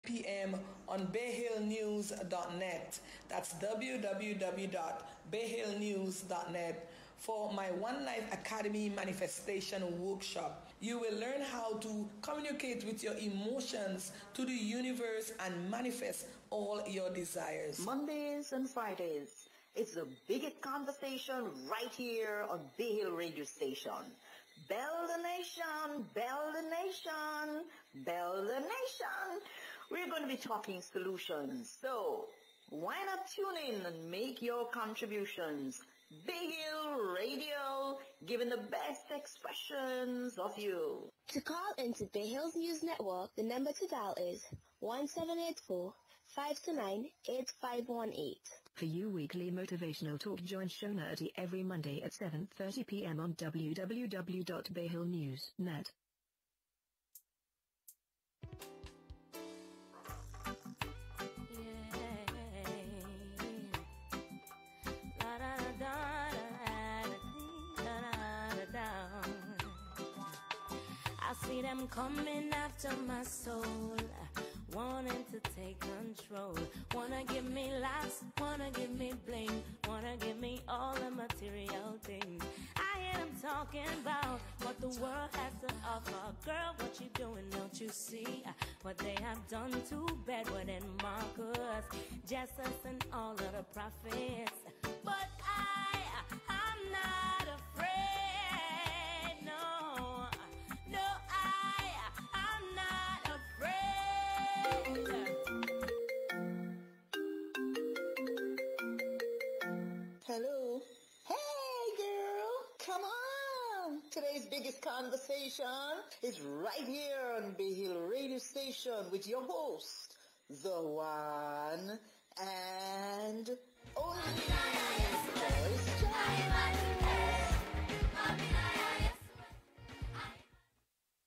p.m. on bayhillnews.net. That's www.bayhillnews.net for my One Life Academy Manifestation Workshop. You will learn how to communicate with your emotions to the universe and manifest all your desires. Mondays and Fridays, it's the biggest conversation right here on Bay Hill Radio Station. Bell the nation, bell the nation, bell the nation. We're going to be talking solutions. So why not tune in and make your contributions? Bay Hill Radio, giving the best expressions of you. To call into Bay Hills News Network, the number to dial is 1784-529-8518. For you weekly motivational talk, join Shonati every Monday at 7:30 p.m. on www.bayhillnews.net. I see them coming after my soul, wanting to take control. Wanna give me laughs, wanna give me bling, wanna give me all the material things. I hear them talking about what the world has to offer. Girl, what you doing, don't you see what they have done to Bedouin and Marcus, Jesus and all of the prophets? But I'm not afraid, no, no, I'm not afraid. Hello. Hey, girl. Come on. Today's biggest conversation is right here on Bay Hill Radio Station with your host, the one and only Voice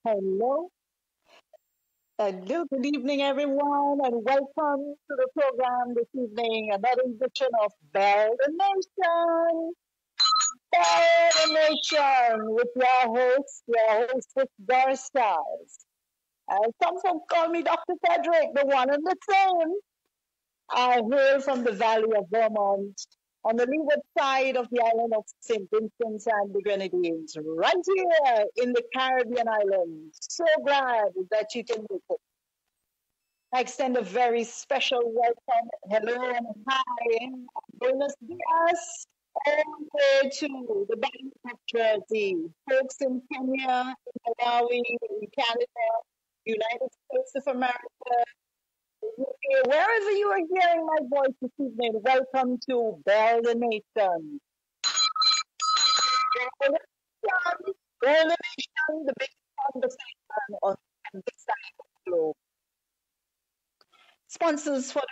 Hello. Hello, good evening, everyone, and welcome to the program this evening. Another edition of Bell the Nation. Bell the Nation with your hostess, Doris Stars. Some folks call me Dr. Frederick, the one and the same. I hail from the Valley of Vermont, on the leeward side of the island of St. Vincent and the Grenadines, right here in the Caribbean islands. So glad that you can make it. I extend a very special welcome, hello and hi, buenos dias, all the way to the bottom of Jersey, folks in Kenya, in Malawi, in Canada, United States of America, wherever you are hearing my voice this evening, welcome to Bell the Nation. Bell the Nation, the biggest conversation on this side of the globe. Sponsors for the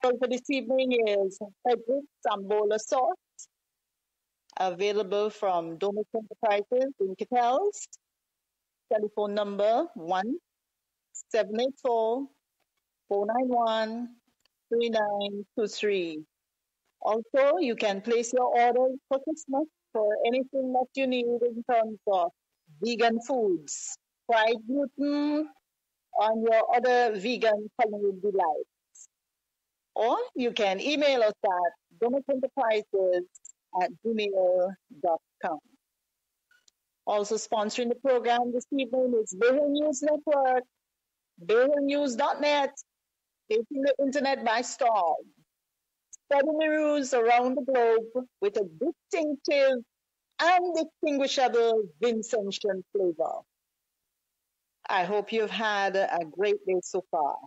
program for this evening is Frederick Sambola Sauce, available from Domus Enterprises in Kittels. Telephone number 1-784-491-3923. Also, you can place your orders for Christmas for anything that you need in terms of vegan foods, fried gluten, and your other vegan culinary delights. Or you can email us at donutenterprises@gmail.com. Also sponsoring the program this evening is Bay Hill News Network, bayhillnews.net, taking the internet by storm, spreading the news around the globe with a distinctive and distinguishable Vincentian flavor. I hope you've had a great day so far.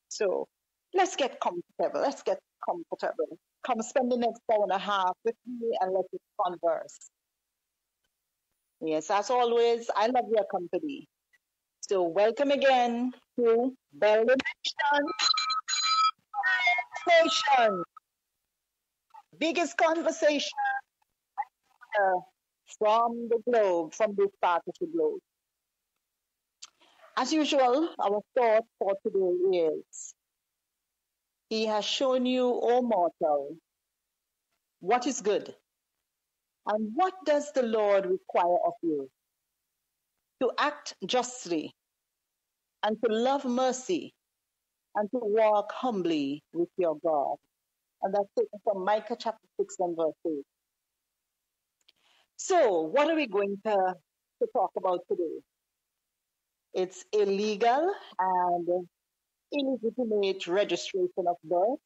So let's get comfortable. Come spend the next hour and a half with me and let's converse. Yes, as always, I love your company. So welcome again to Bell the Nation. Biggest conversation from the globe, from this part of the globe. As usual, our thought for today is, He has shown you, O mortal, what is good, and what does the Lord require of you? To act justly, and to love mercy, and to walk humbly with your God. And that's taken from Micah chapter 6 and verse 8. So, what are we going to talk about today? It's illegal and illegitimate registration of birth.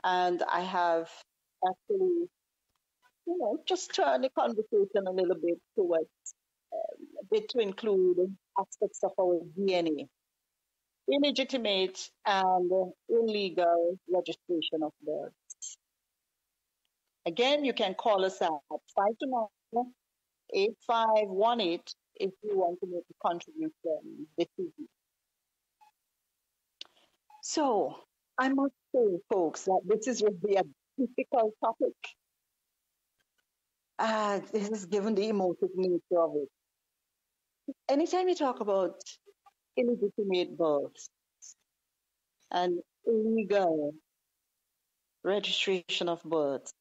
And I have actually, just turned the conversation a little bit towards a bit to include aspects of our DNA. Illegitimate and illegal registration of birth. Again, you can call us at 529-8518 if you want to make a contribution this evening. So, I must say, folks, that this is really a difficult topic. This is given the emotive nature of it. Anytime you talk about illegitimate births and illegal registration of births,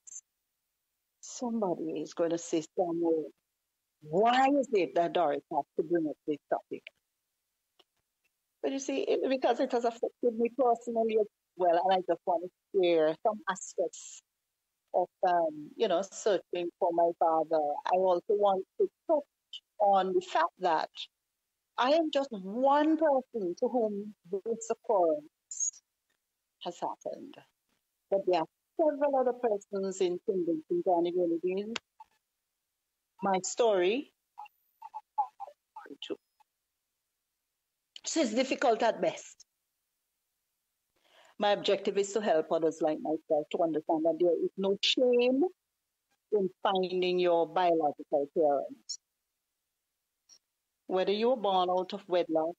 somebody is going to say somewhere, why is it that Doris has to bring up this topic? But you see, because it has affected me personally as well, and I just want to share some aspects of, searching for my father. I also want to touch on the fact that I am just one person to whom this occurrence has happened. But there are several other persons in Kingdom County Unity. My story, too. So it's difficult at best. My objective is to help others like myself to understand that there is no shame in finding your biological parents. Whether you were born out of wedlock,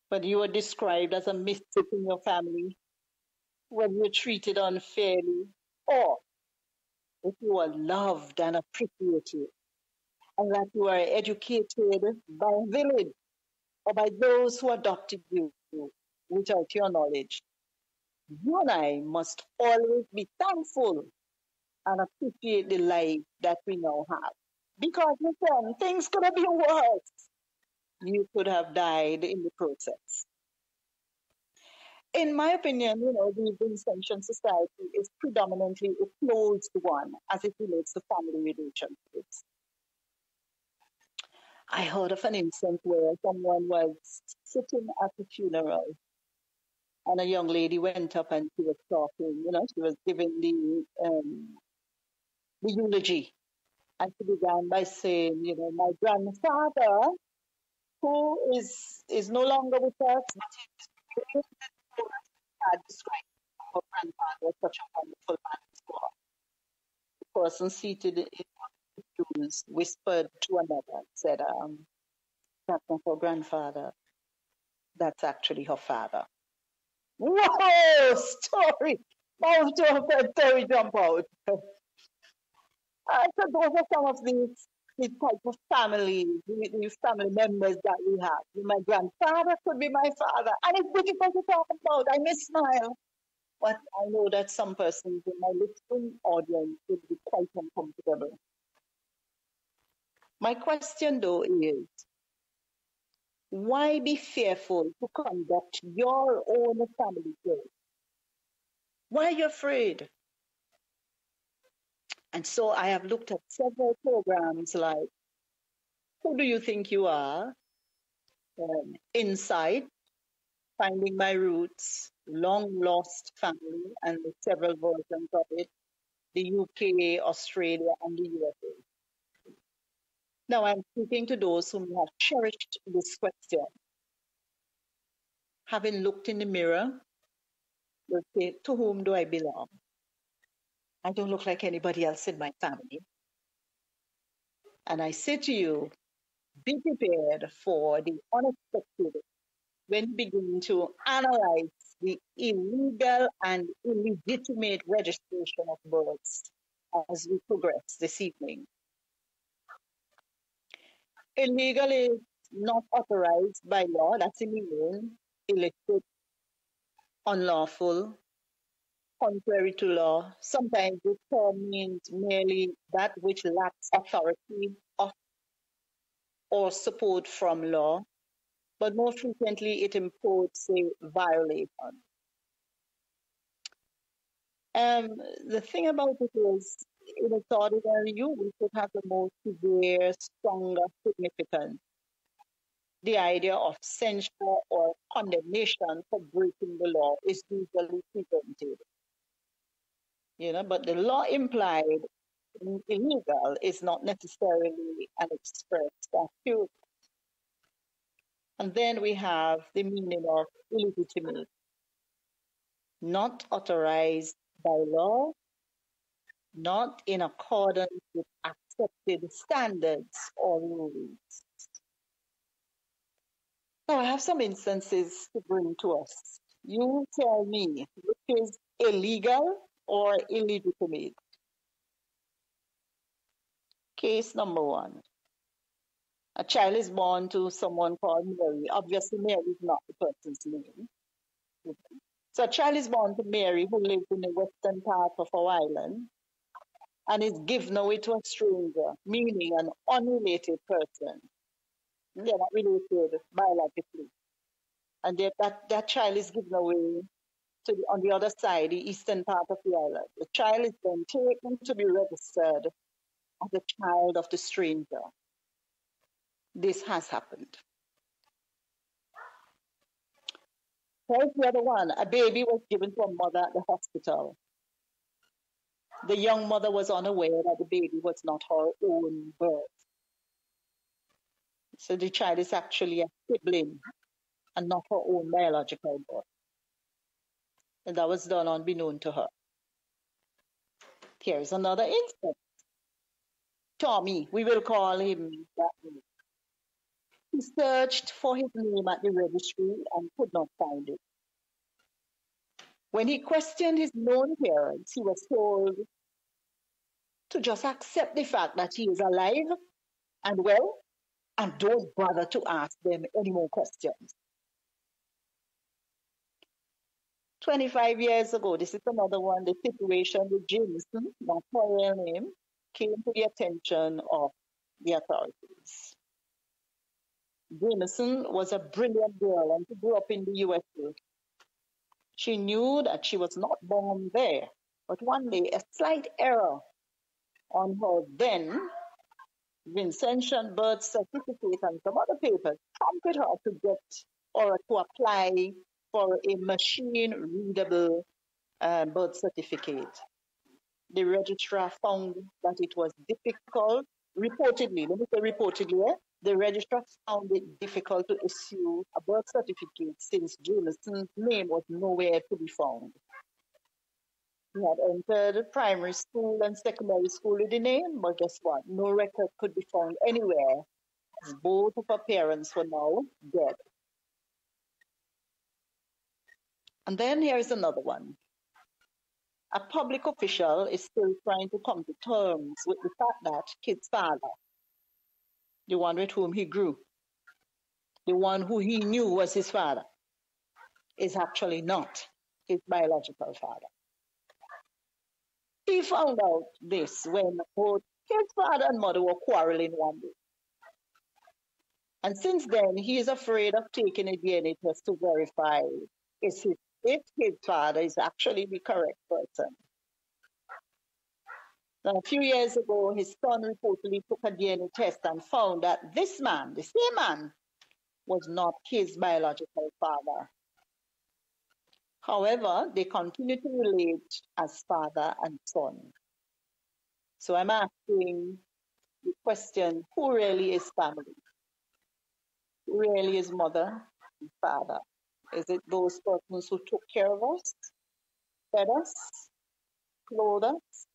whether you were described as a mystic in your family, whether you were treated unfairly, or if you were loved and appreciated, and that you are educated by a village or by those who adopted you without your knowledge. You and I must always be thankful and appreciate the life that we now have. Because, listen, things could have been worse. You could have died in the process. In my opinion, the Vincentian society is predominantly a closed one as it relates to family relationships. I heard of an instance where someone was sitting at a funeral and a young lady went up and she was talking, she was giving the eulogy. And she began by saying, my grandfather, who is no longer with us, but had described her grandfather as such a wonderful man as well. The person seated in the pews whispered to another, said, that's not her grandfather. That's actually her father. Whoa! Story! Mouth to her story jump out. So those are some of these type of families, these family members that we have. My grandfather could be my father. And it's difficult to talk about. I may smile. But I know that some persons in my listening audience would be quite uncomfortable. My question, though, is why be fearful to conduct your own family care? Why are you afraid? And so I have looked at several programs like Who Do You Think You Are? Insight, Finding My Roots, Long Lost Family, and the several versions of it, the UK, Australia, and the USA. Now I'm speaking to those who have cherished this question. Having looked in the mirror, will say, to whom do I belong? I don't look like anybody else in my family. And I say to you, be prepared for the unexpected when you begin to analyze the illegal and illegitimate registration of births as we progress this evening. Illegal is not authorized by law, that's illegal, illicit, unlawful, contrary to law. Sometimes this term means merely that which lacks authority or support from law. but more frequently it imports a violation. The thing about it is, in its ordinary use, it has a more severe, stronger significance. The idea of censure or condemnation for breaking the law is usually presented. But the law implied in illegal is not necessarily an express statute. And then we have the meaning of illegitimate, not authorized by law, not in accordance with accepted standards or rules. Now, I have some instances to bring to us. You tell me which is illegal or illegitimate. Case number one. A child is born to someone called Mary. Obviously, Mary is not the person's name. So a child is born to Mary, who lives in the western part of our island, and is given away to a stranger, meaning an unrelated person. They're not related biologically. And that child is given away on the other side, the eastern part of the island. The child is then taken to be registered as a child of the stranger. This has happened. Here's the other one. A baby was given to a mother at the hospital. The young mother was unaware that the baby was not her own birth. So the child is actually a sibling and not her own biological birth. And that was done unbeknown to her. Here's another instance. Tommy, we will call him that name. He searched for his name at the registry and could not find it. When he questioned his known parents, he was told to just accept the fact that he is alive and well, and don't bother to ask them any more questions. 25 years ago, this is another one, the situation with Jameson, not her real name, came to the attention of the authorities. Jameson was a brilliant girl and she grew up in the USA. She knew that she was not born there, but one day a slight error on her then Vincentian birth certificate and some other papers prompted her to get or to apply for a machine-readable birth certificate. The registrar found that it was difficult, reportedly, let me say reportedly, the registrar found it difficult to issue a birth certificate since Jameson's name was nowhere to be found. He had entered primary school and secondary school with the name, but guess what? No record could be found anywhere, as both of her parents were now dead. And then here is another one. A public official is still trying to come to terms with the fact that Kid's father, the one with whom he grew, the one who he knew was his father, is actually not his biological father. He found out this when both his father and mother were quarreling one day. And since then, he is afraid of taking a DNA test to verify if his father is actually the correct person. Now, a few years ago, his son reportedly took a DNA test and found that this man, the same man, was not his biological father. However, they continue to relate as father and son. So I'm asking the question, who really is family? Who really is mother and father? Is it those persons who took care of us, fed us, clothed us?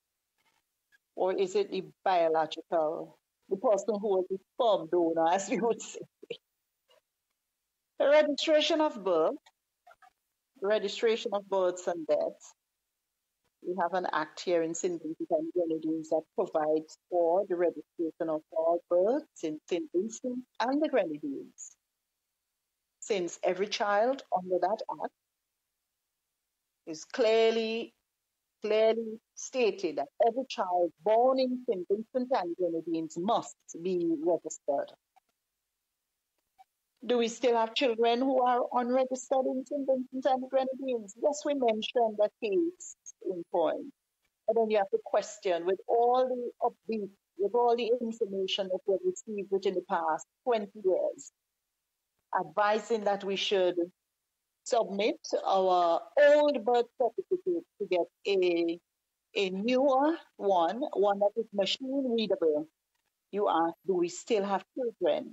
Or is it the biological, the person who was the sperm donor, as we would say? The registration of births and deaths. We have an act here in St. Vincent and Grenadines that provides for the registration of all births in St. Vincent and the Grenadines. Since every child under that act is clearly stated that every child born in St. Vincent and Grenadines must be registered. Do we still have children who are unregistered in St. Vincent and the Grenadines? Yes, we mentioned that case in point. But then you have to question with all the upbeat, with all the information that we've received within the past 20 years, advising that we should submit our old birth certificate to get a newer one that is machine readable. You ask, do we still have children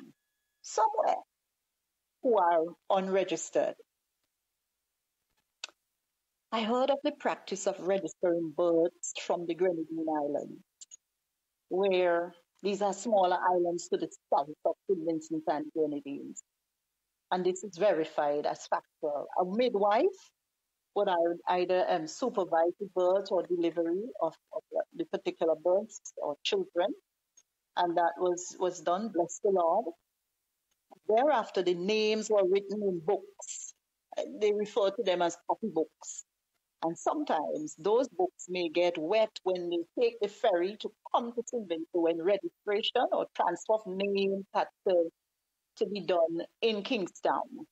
somewhere who are unregistered? I heard of the practice of registering births from the Grenadine Islands, where these are smaller islands to the south of St. Vincent and Grenadines. And this is verified as factual. A midwife would either supervise the birth or delivery of the particular births or children. And that was done, bless the Lord. Thereafter, the names were written in books. They refer to them as copybooks. And sometimes those books may get wet when they take the ferry to come to St. Vincent, when registration or transfer of names had to be done in Kingstown.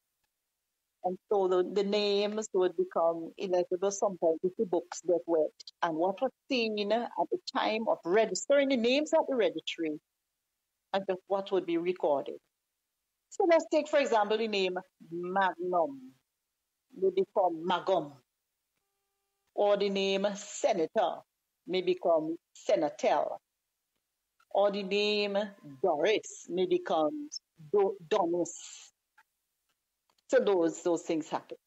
And so the names would become illegible sometimes if the books get wet. And what was seen at the time of registering the names at the registry and just what would be recorded. So let's take, for example, the name Magnum. They become Magum. Or the name Senator may become Senatel. Or the name Doris may become Donis. So those things happen.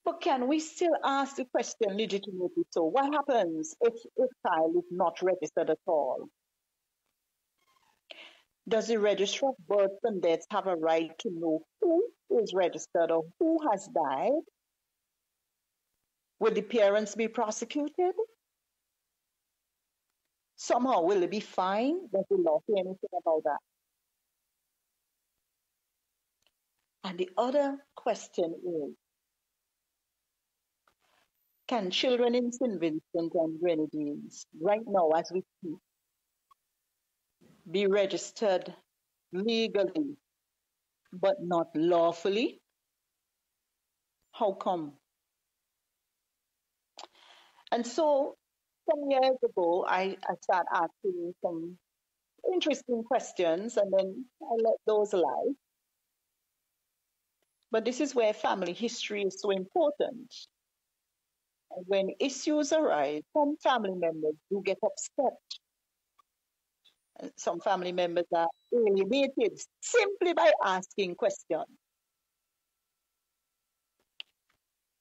But can we still ask the question legitimately? So what happens if a child is not registered at all? Does the registrar of births and deaths have a right to know who is registered or who has died? Will the parents be prosecuted? Somehow, will they be fined? Does the law say anything about that? And the other question is, can children in St. Vincent and Grenadines, right now as we speak, be registered legally but not lawfully? How come? And so some years ago, I started asking some interesting questions, and then I let those lie. But this is where family history is so important. And when issues arise, some family members do get upset. Some family members are alienated simply by asking questions.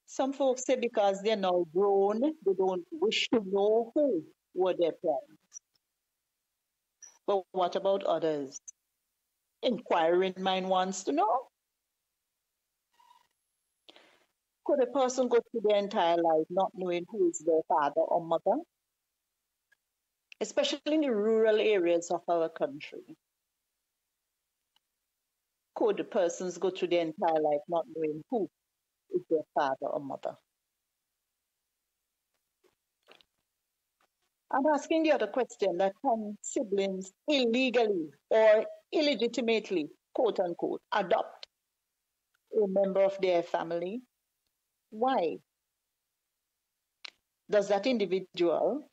Some folks say because they're now grown, they don't wish to know who were their parents. But what about others? Inquiring mind wants to know. Could a person go through their entire life not knowing who is their father or mother? Especially in the rural areas of our country. Could persons go through their entire life not knowing who is their father or mother? I'm asking the other question, that can siblings illegally or illegitimately, quote unquote, adopt a member of their family? Why? Does that individual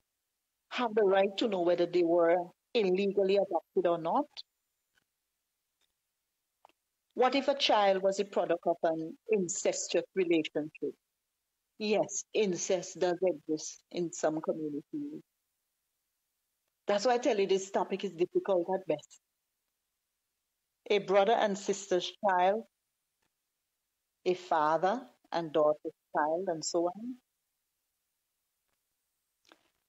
have the right to know whether they were illegally adopted or not? What if a child was a product of an incestuous relationship? Yes, incest does exist in some communities. That's why I tell you this topic is difficult at best. A brother and sister's child, a father and daughter's child, and so on.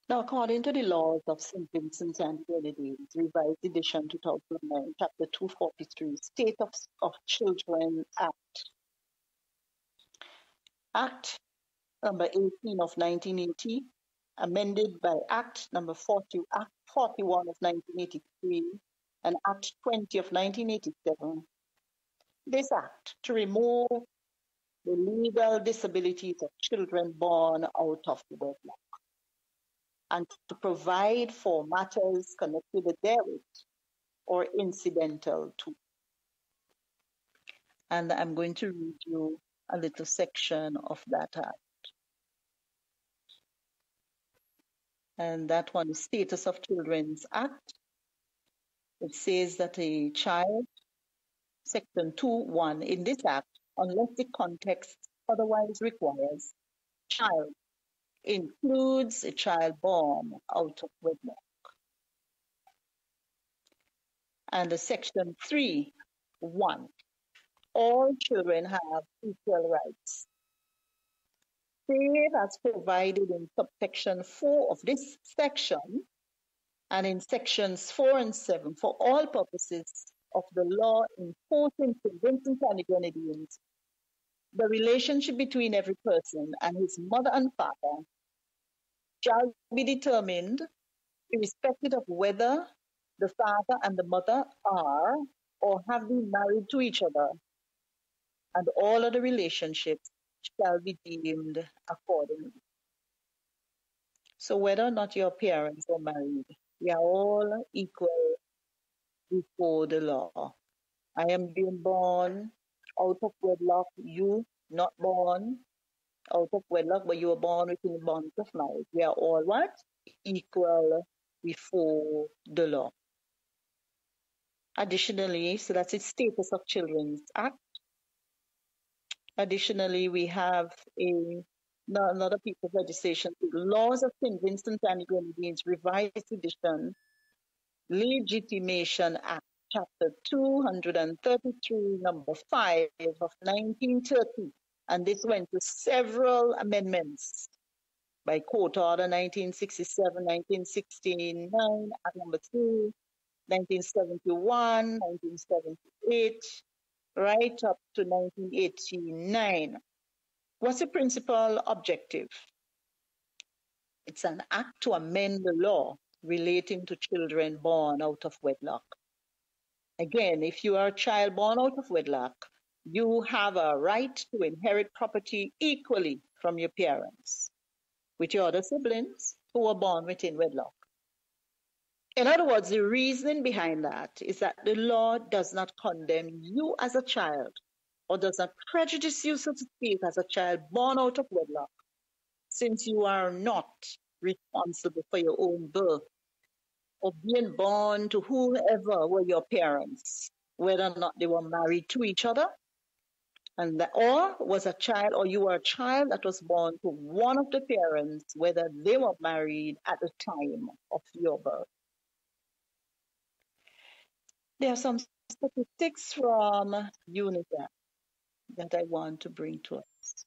Now, according to the laws of St. Vincent and Grenadines, revised edition 2009, chapter 243, State of Children Act. Act number 18 of 1980, amended by Act number 41 of 1983, and Act 20 of 1987. This act to remove the legal disabilities of children born out of wedlock, and to provide for matters connected therewith or incidental to. And I'm going to read you a little section of that act. And that one is Status of Children's Act. It says that a child, Section 2(1), in this act, unless the context otherwise requires, child includes a child born out of wedlock. And the Section 3(1), all children have equal rights. Save as provided in subsection 4 of this section and in sections 4 and 7 for all purposes of the law enforcing Vincent and Grenadines, the relationship between every person and his mother and father shall be determined irrespective of whether the father and the mother are or have been married to each other, and all other relationships shall be deemed accordingly. So whether or not your parents are married, we are all equal before the law. I am being born out of wedlock, you not born out of wedlock, but you were born within the bonds of marriage. We are all what? Equal before the law. Additionally, so that's the Status of Children's Act. Additionally, we have another piece of legislation, the Laws of St. Vincent and the Grenadines Revised Edition, Legitimation Act, Chapter 233, number 5 of 1930. And this went to several amendments by Court Order 1967, 1969, Act number 2, 1971, 1978, right up to 1989. What's the principal objective? It's an act to amend the law relating to children born out of wedlock. Again, if you are a child born out of wedlock, you have a right to inherit property equally from your parents, with your other siblings who were born within wedlock. In other words, the reasoning behind that is that the law does not condemn you as a child or does not prejudice you, so to speak, as a child born out of wedlock, since you are not responsible for your own birth or being born to whoever were your parents, whether or not they were married to each other, and that, or was a child, or you were a child that was born to one of the parents, whether they were married at the time of your birth. There are some statistics from UNICEF that I want to bring to us.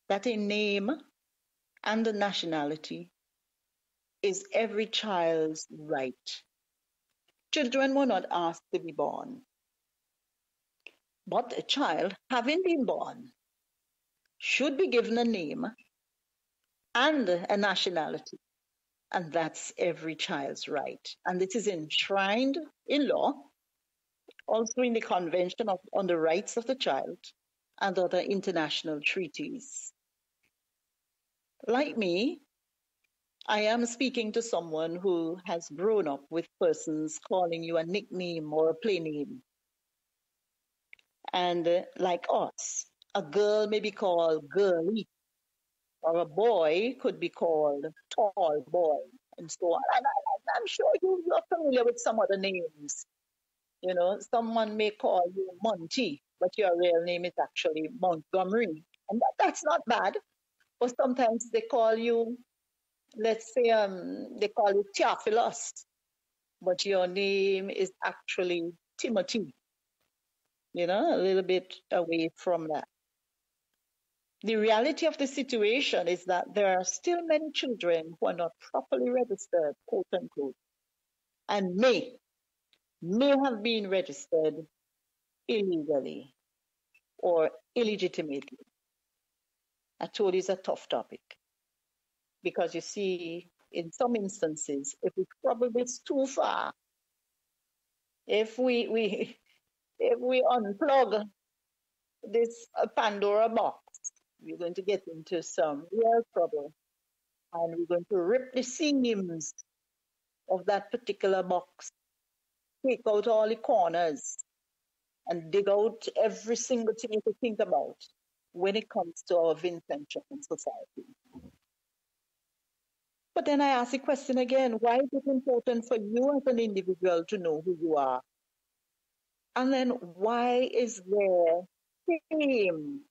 That a name and a nationality is every child's right. Children were not asked to be born, but a child, having been born, should be given a name and a nationality, and that's every child's right. And this is enshrined in law, also in the Convention on the Rights of the Child and other international treaties. Like me, I am speaking to someone who has grown up with persons calling you a nickname or a play name. And like us, a girl may be called girly, or a boy could be called tall boy, and so on. And I'm sure you're familiar with some other names. You know, someone may call you Monty, but your real name is actually Montgomery. And that's not bad. Or sometimes they call you, let's say, they call you Theophilus, but your name is actually Timothy. You know, a little bit away from that. The reality of the situation is that there are still many children who are not properly registered, quote unquote, and may have been registered illegally or illegitimately. I told you it's a tough topic because you see, in some instances, if we probably it's too far, if we unplug this Pandora box, we're going to get into some real trouble, and we're going to rip the seams of that particular box, take out all the corners, and dig out every single thing you could think about when it comes to our intention in society. But then I ask the question again, why is it important for you as an individual to know who you are? And then why is there shame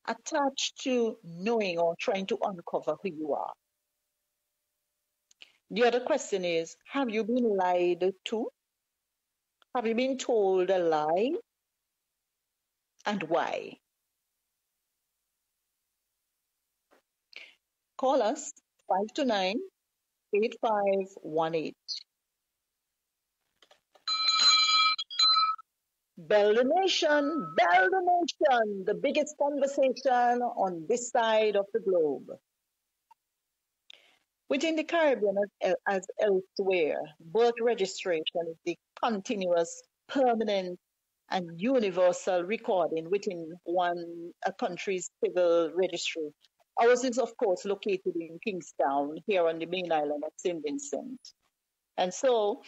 attached to knowing or trying to uncover who you are? The other question is, have you been lied to? Have you been told a lie? And why? Call us 529-8518. Bell the nation, the biggest conversation on this side of the globe. Within the Caribbean, as elsewhere, birth registration is the continuous, permanent, and universal recording within a country's civil registry. Ours is, of course, located in Kingstown, here on the main island of St. Vincent. And so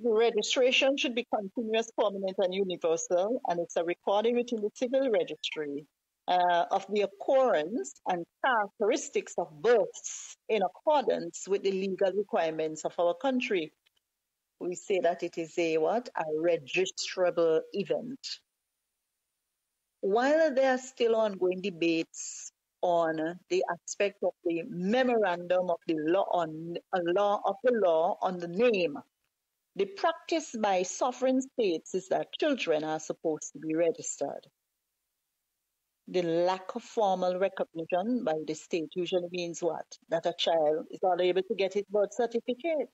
the registration should be continuous, permanent, and universal, and it's a recording within the civil registry of the occurrence and characteristics of births in accordance with the legal requirements of our country. We say that it is a what? A registrable event. While there are still ongoing debates on the aspect of the memorandum of the law on the name, the practice by sovereign states is that children are supposed to be registered. The lack of formal recognition by the state usually means what? That a child is not able to get his birth certificate.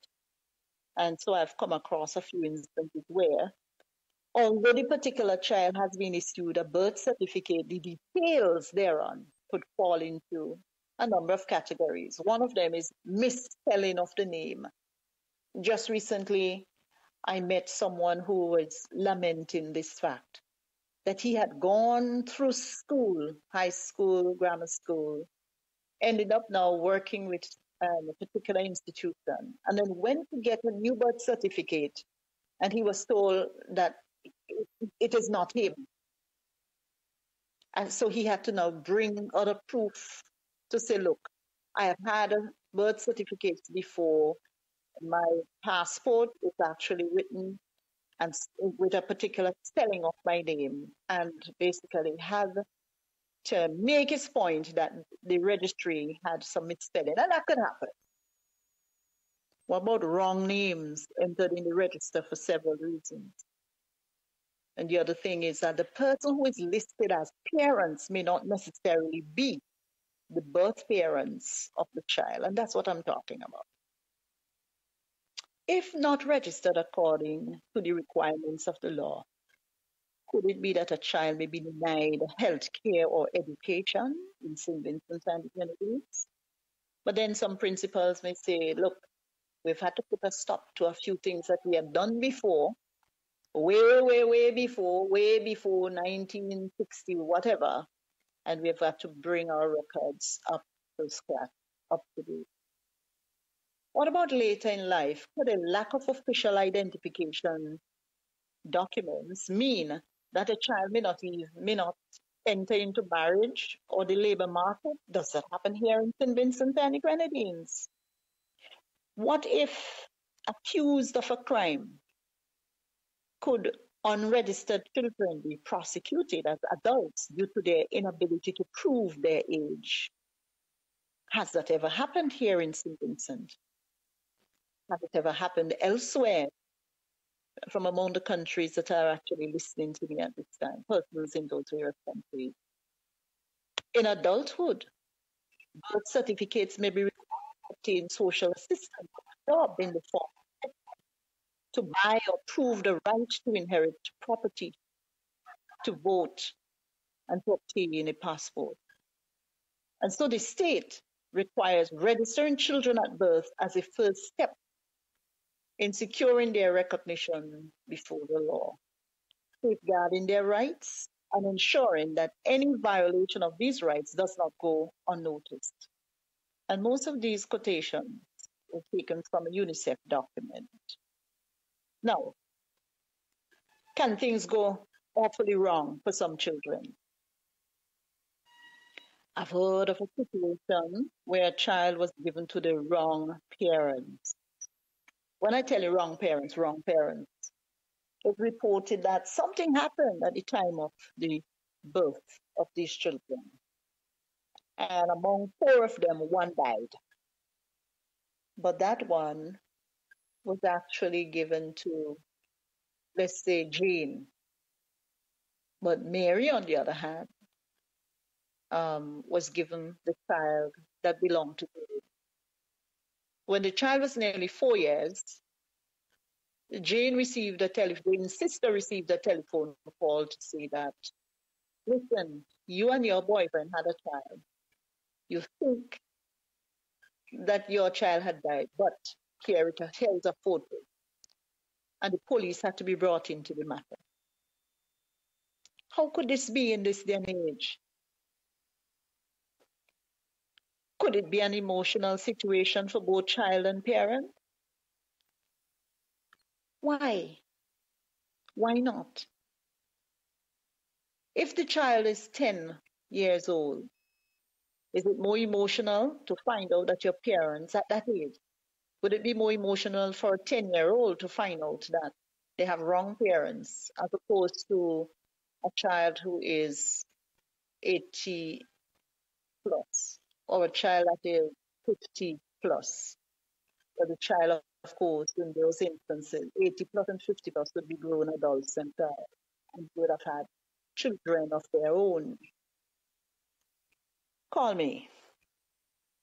And so I've come across a few instances where, although the particular child has been issued a birth certificate, the details thereon could fall into a number of categories. One of them is misspelling of the name. Just recently, I met someone who was lamenting this fact, that he had gone through school, high school, grammar school, ended up now working with a particular institution, and then went to get a new birth certificate, and he was told that it is not him. And so he had to now bring other proof to say, look, I have had birth certificates before. My passport is actually written and with a particular spelling of my name, and basically had to make his point that the registry had some misspelling, and that could happen. What about wrong names entered in the register for several reasons? And the other thing is that the person who is listed as parents may not necessarily be the birth parents of the child, and that's what I'm talking about. If not registered according to the requirements of the law, could it be that a child may be denied health care or education in St. Vincent and the Grenadines? But then some principals may say, look, we've had to put a stop to a few things that we have done before, way before 1960, whatever, and we've had to bring our records up to scratch, up to date. What about later in life? Could a lack of official identification documents mean that a child may not enter into marriage or the labor market? Does that happen here in St. Vincent and the Grenadines? What if accused of a crime? Could unregistered children be prosecuted as adults due to their inability to prove their age? Has that ever happened here in St. Vincent? Has it ever happened elsewhere from among the countries that are actually listening to me at this time, persons in those various countries? In adulthood, birth certificates may be required to obtain social assistance or job in the form to buy or prove the right to inherit property, to vote, and to obtain a passport. And so the state requires registering children at birth as a first step in securing their recognition before the law, safeguarding their rights, and ensuring that any violation of these rights does not go unnoticed. And most of these quotations were taken from a UNICEF document. Now, can things go awfully wrong for some children. I've heard of a situation where a child was given to the wrong parents. When I tell you wrong parents, it reported that something happened at the time of the birth of these children. And among 4 of them, 1 died. But that one was actually given to, let's say, Jane. But Mary, on the other hand, was given the child that belonged to Jane. When the child was nearly 4 years, Jane's sister received a telephone call to say that, listen, you and your boyfriend had a child. You think that your child had died, but here is a photo. And the police had to be brought into the matter. How could this be in this day and age? Could it be an emotional situation for both child and parent? Why? Why not? If the child is 10 years old, is it more emotional to find out that your parents at that age? Would it be more emotional for a 10-year-old to find out that they have wrong parents as opposed to a child who is 80 plus or a child that is 50 plus? But the child, of course, in those instances, 80 plus and 50 plus would be grown adults and would have had children of their own. Call me.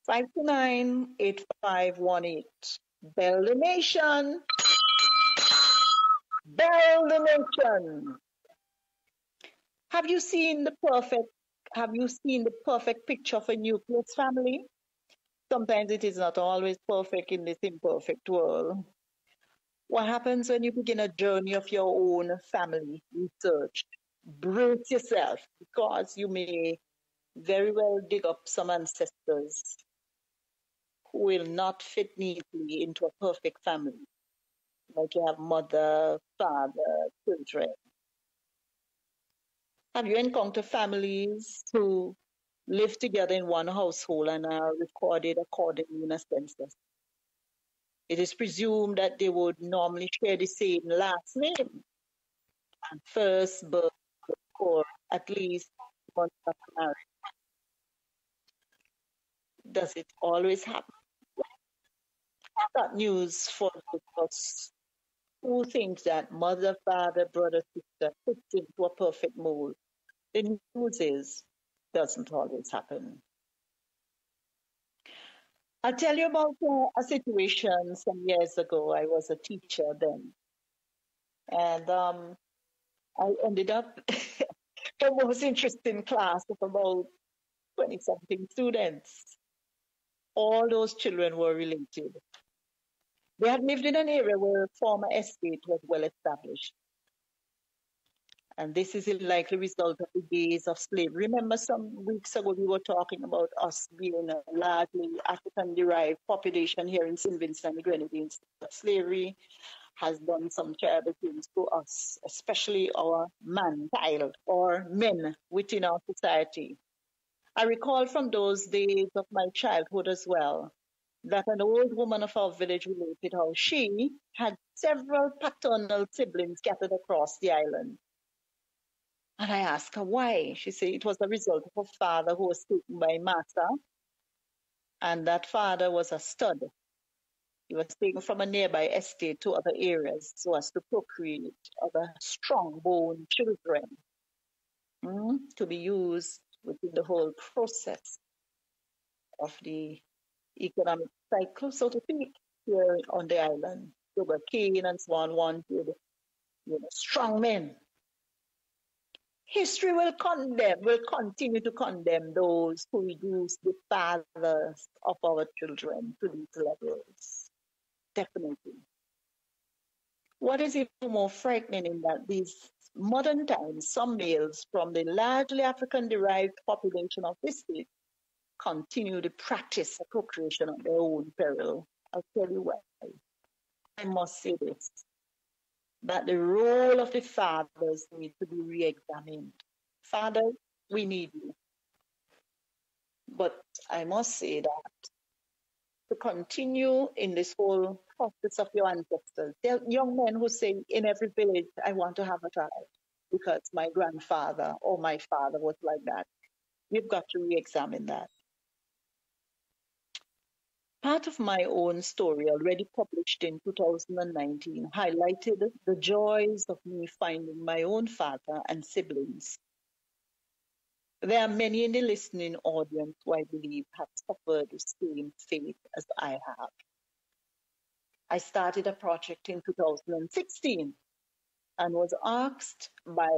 529-8518. Bell the nation. Bell the nation. Have you seen the perfect picture of a nucleus family? Sometimes it is not always perfect in this imperfect world. What happens when you begin a journey of your own family research? Brace yourself, because you may very well dig up some ancestors who will not fit neatly into a perfect family. Like you have mother, father, children. Have you encountered families who live together in one household and are recorded accordingly in a census? It is presumed that they would normally share the same last name and first birth or at least once after marriage. Does it always happen? That news for those of us who think that mother, father, brother, sister fits into a perfect mold. The news is, doesn't always happen. I'll tell you about a situation some years ago. I was a teacher then. And I ended up the most interesting class of about 20-something students. All those children were related. They had lived in an area where a former estate was well established. And this is a likely result of the days of slavery. Remember some weeks ago we were talking about us being a largely African-derived population here in St. Vincent and the Grenadines. Slavery has done some terrible things to us, especially our man-child or men within our society. I recall from those days of my childhood as well that an old woman of our village related how she had several paternal siblings scattered across the island. And I asked her why. She said it was the result of a father who was taken by Massa, and that father was a stud. He was taken from a nearby estate to other areas so as to procreate other strong-boned children to be used within the whole process of the economic cycle, so to speak, here on the island. Sugar cane and so on wanted, strong men. History will continue to condemn those who reduce the fathers of our children to these levels. Definitely. What is even more frightening in that these modern times, some males from the largely African-derived population of this state continue to practice procreation at their own peril. I'll tell you why. I must say this. that the role of the fathers needs to be re-examined. Fathers, we need you. But I must say that to continue in this whole process of your ancestors, there are young men who say in every village, I want to have a child because my grandfather or my father was like that. We've got to re-examine that. Part of my own story, already published in 2019, highlighted the joys of me finding my own father and siblings. There are many in the listening audience who I believe have suffered the same fate as I have. I started a project in 2016 and was asked by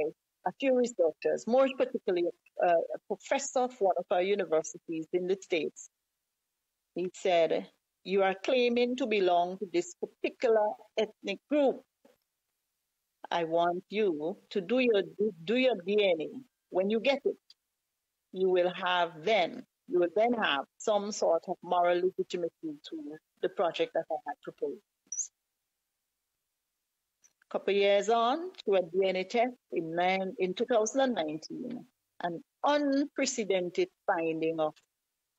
a few researchers, more particularly a professor of one of our universities in the States. He said, you are claiming to belong to this particular ethnic group. I want you to do your DNA. When you get it, you will then have some sort of moral legitimacy to the project that I had proposed. A couple of years on, through a DNA test in 2019, an unprecedented finding of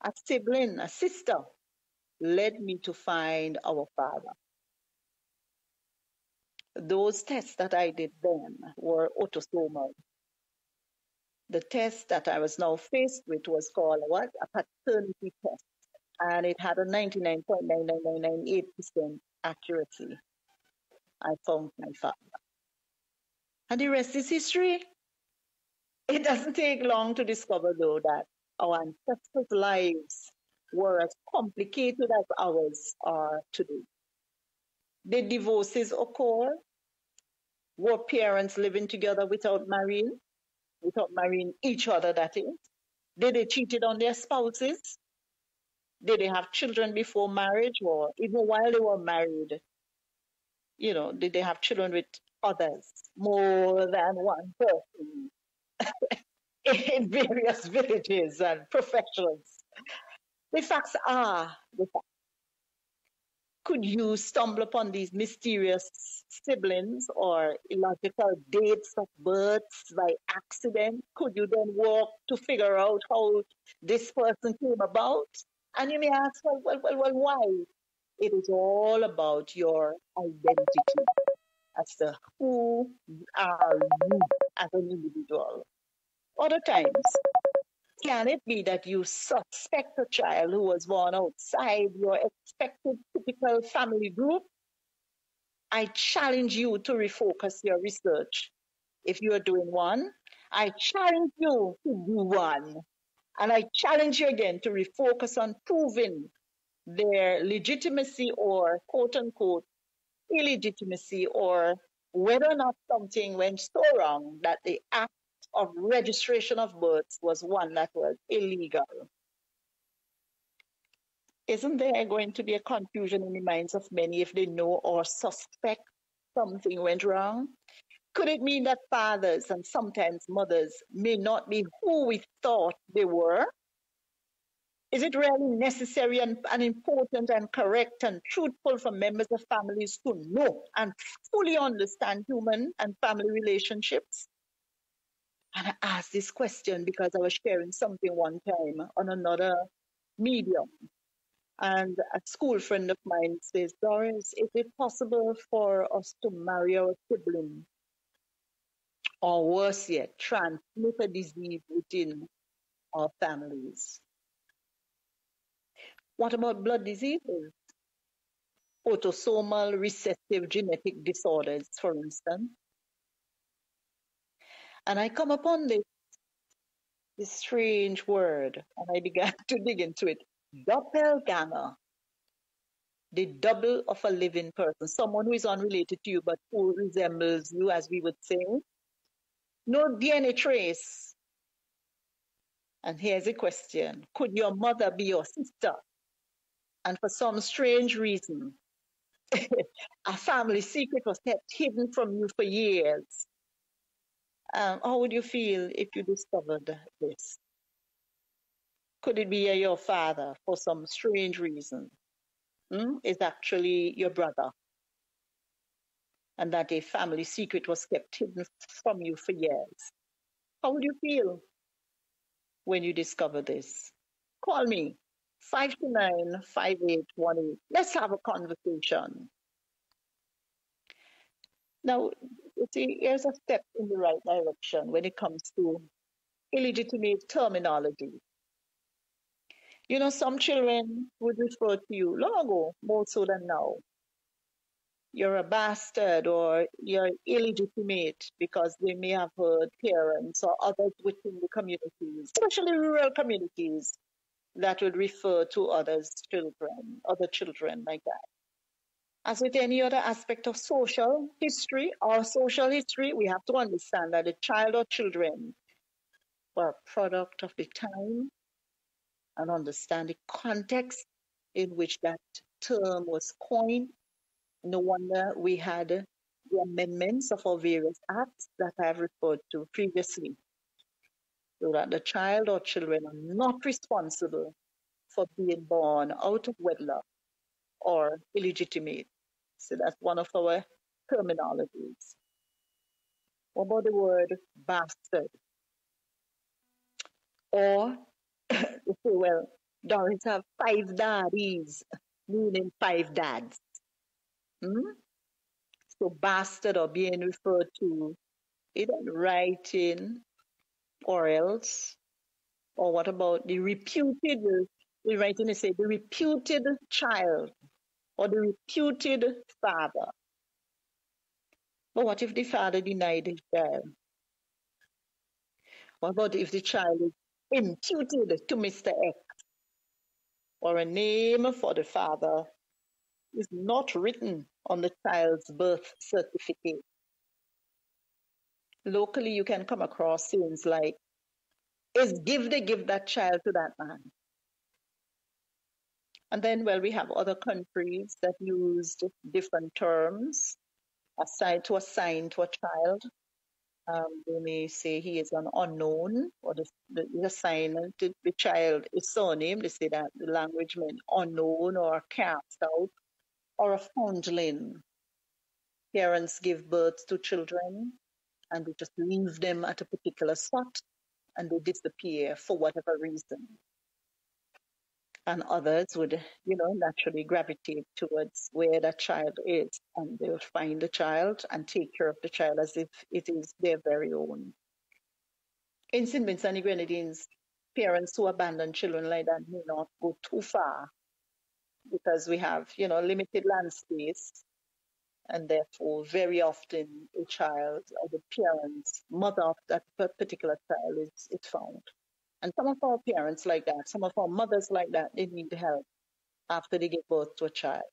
a sibling, a sister, led me to find our father. Those tests that I did then were autosomal. The test that I was now faced with was called what? A paternity test. And it had a 99.99998% accuracy. I found my father. And the rest is history. It doesn't take long to discover, though, that our ancestors' lives were as complicated as ours are today. Did divorces occur? Were parents living together without marrying each other, that is? Did they cheated on their spouses? Did they have children before marriage, or even while they were married? Did they have children with others, more than one person, in various villages and professions? The facts are the facts. Could you stumble upon these mysterious siblings or illogical dates of births by accident? Could you then work to figure out how this person came about? And you may ask, well, why? It is all about your identity as to who are you as an individual. Other times, can it be that you suspect a child who was born outside your expected typical family group? I challenge you to refocus your research. If you are doing one, I challenge you to do one. And I challenge you again to refocus on proving their legitimacy or quote unquote illegitimacy, or whether or not something went so wrong that the act of registration of births was one that was illegal. Isn't there going to be a confusion in the minds of many if they know or suspect something went wrong? Could it mean that fathers and sometimes mothers may not be who we thought they were? Is it really necessary and important and correct and truthful for members of families to know and fully understand human and family relationships? And I asked this question because I was sharing something one time on another medium. And a school friend of mine says, Doris, is it possible for us to marry our sibling? Or worse yet, transmit a disease within our families? What about blood diseases? Autosomal recessive genetic disorders, for instance. And I come upon this strange word, and I began to dig into it. Doppelganger, the double of a living person, someone who is unrelated to you but who resembles you, as we would say. No DNA trace. And here's a question. Could your mother be your sister? And for some strange reason, a family secret was kept hidden from you for years. How would you feel if you discovered this? Could it be your father for some strange reason? Is actually your brother? and that a family secret was kept hidden from you for years. How would you feel when you discover this? Call me, 529-5818. Let's have a conversation. Now, you see, here's a step in the right direction when it comes to illegitimate terminology. You know, some children would refer to you long ago, more so than now. You're a bastard or you're illegitimate because they may have heard parents or others within the communities, especially rural communities, that would refer to other children like that. As with any other aspect of social history, we have to understand that the child or children were a product of the time and understand the context in which that term was coined. No wonder we had the amendments of our various acts that I have referred to previously, so that the child or children are not responsible for being born out of wedlock or illegitimate. So that's one of our terminologies. What about the word bastard? Or, you say, well, Doris have 5 daddies, meaning 5 dads. So bastard or being referred to either in writing or else. Or what about the reputed, the writing is say the reputed child or the reputed father. But what if the father denied his child? What about if the child is imputed to Mr. X? Or a name for the father is not written on the child's birth certificate. Locally, you can come across things like, give that child to that man. And then, well, we have other countries that used different terms assigned to a child. They may say he is an unknown, or the assignment to the child is surname. They say that the language meant unknown or cast out or a foundling. Parents give birth to children and they just leave them at a particular spot and they disappear for whatever reason. And others would, naturally gravitate towards where that child is, and they would find the child and take care of the child as if it is their very own. In St. Vincent and the Grenadines, parents who abandon children like that may not go too far because we have, limited land space, and therefore very often a child or the parents, mother of that particular child is found. And some of our parents like that, some of our mothers like that, they need help after they give birth to a child.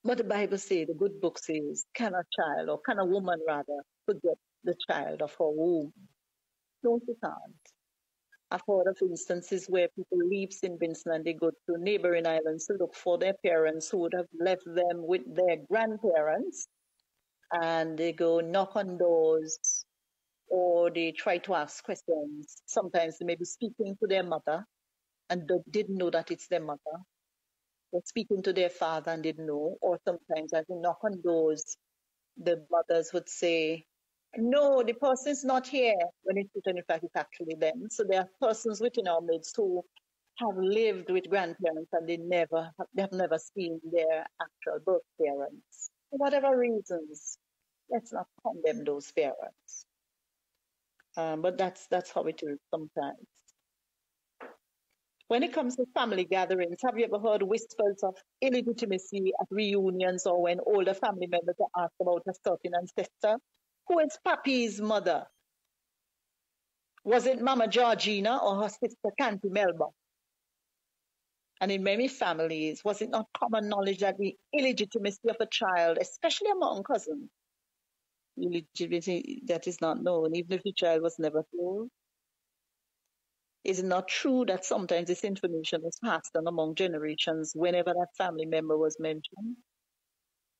But the Bible says, the good book says, can a woman rather forget the child of her womb? No, she can't. I've heard of instances where people leave St. Vincent and they go to neighboring islands to look for their parents who would have left them with their grandparents, and they go knock on doors, or they try to ask questions. Sometimes they may be speaking to their mother and they didn't know that it's their mother. They're speaking to their father and didn't know. Or sometimes as they knock on doors, the mothers would say, no, the person's not here, when in fact it's actually them. So there are persons within our midst who have lived with grandparents and they have never seen their actual birth parents. For whatever reasons, let's not condemn those parents. But that's how it is sometimes. When it comes to family gatherings, have you ever heard whispers of illegitimacy at reunions or when older family members are asked about a certain ancestor? Who is Papi's mother? Was it Mama Georgina or her sister Canty Melba? And in many families, was it not common knowledge that the illegitimacy of a child, especially among cousins, illegitimacy that is not known, even if the child was never told? Is it not true that sometimes this information was passed on among generations whenever that family member was mentioned?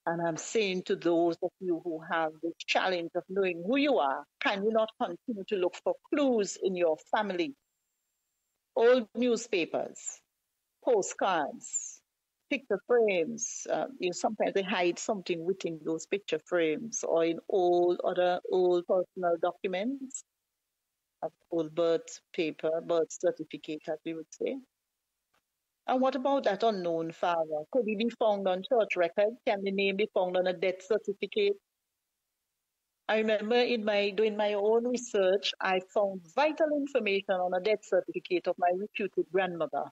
And I'm saying to those of you who have this challenge of knowing who you are, can you not continue to look for clues in your family? Old newspapers, postcards, picture frames. Sometimes they hide something within those picture frames or in old personal documents, old birth paper, birth certificate, as we would say. And what about that unknown father? Could he be found on church records? Can the name be found on a death certificate? I remember doing my own research, I found vital information on a death certificate of my reputed grandmother.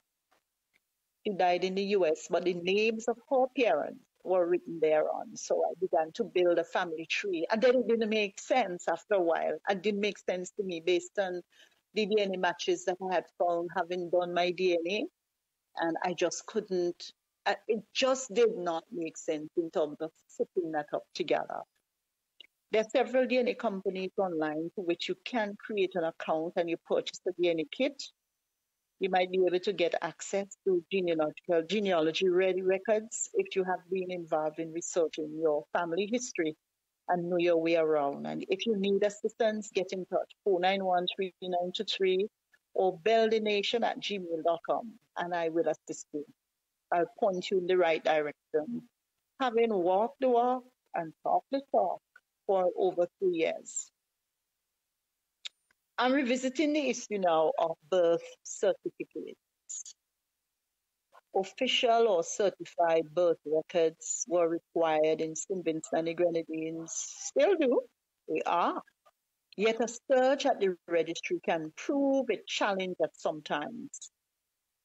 She died in the US, but the names of her parents were written thereon. So I began to build a family tree. And then it didn't make sense after a while. It didn't make sense to me based on the DNA matches that I had found having done my DNA. And I just couldn't, it just did not make sense in terms of putting that up together. There are several DNA companies online to which you can create an account and you purchase the DNA kit. You might be able to get access to genealogy-ready records if you have been involved in researching your family history and know your way around. And if you need assistance, get in touch, 491-3923 or belldonation@gmail.com, and I will assist you. I'll point you in the right direction. Having walked the walk and talked the talk for over 2 years. I'm revisiting the issue now of birth certificates. Official or certified birth records were required in St. Vincent and the Grenadines. Still do. They are. Yet a search at the registry can prove a challenge at some times.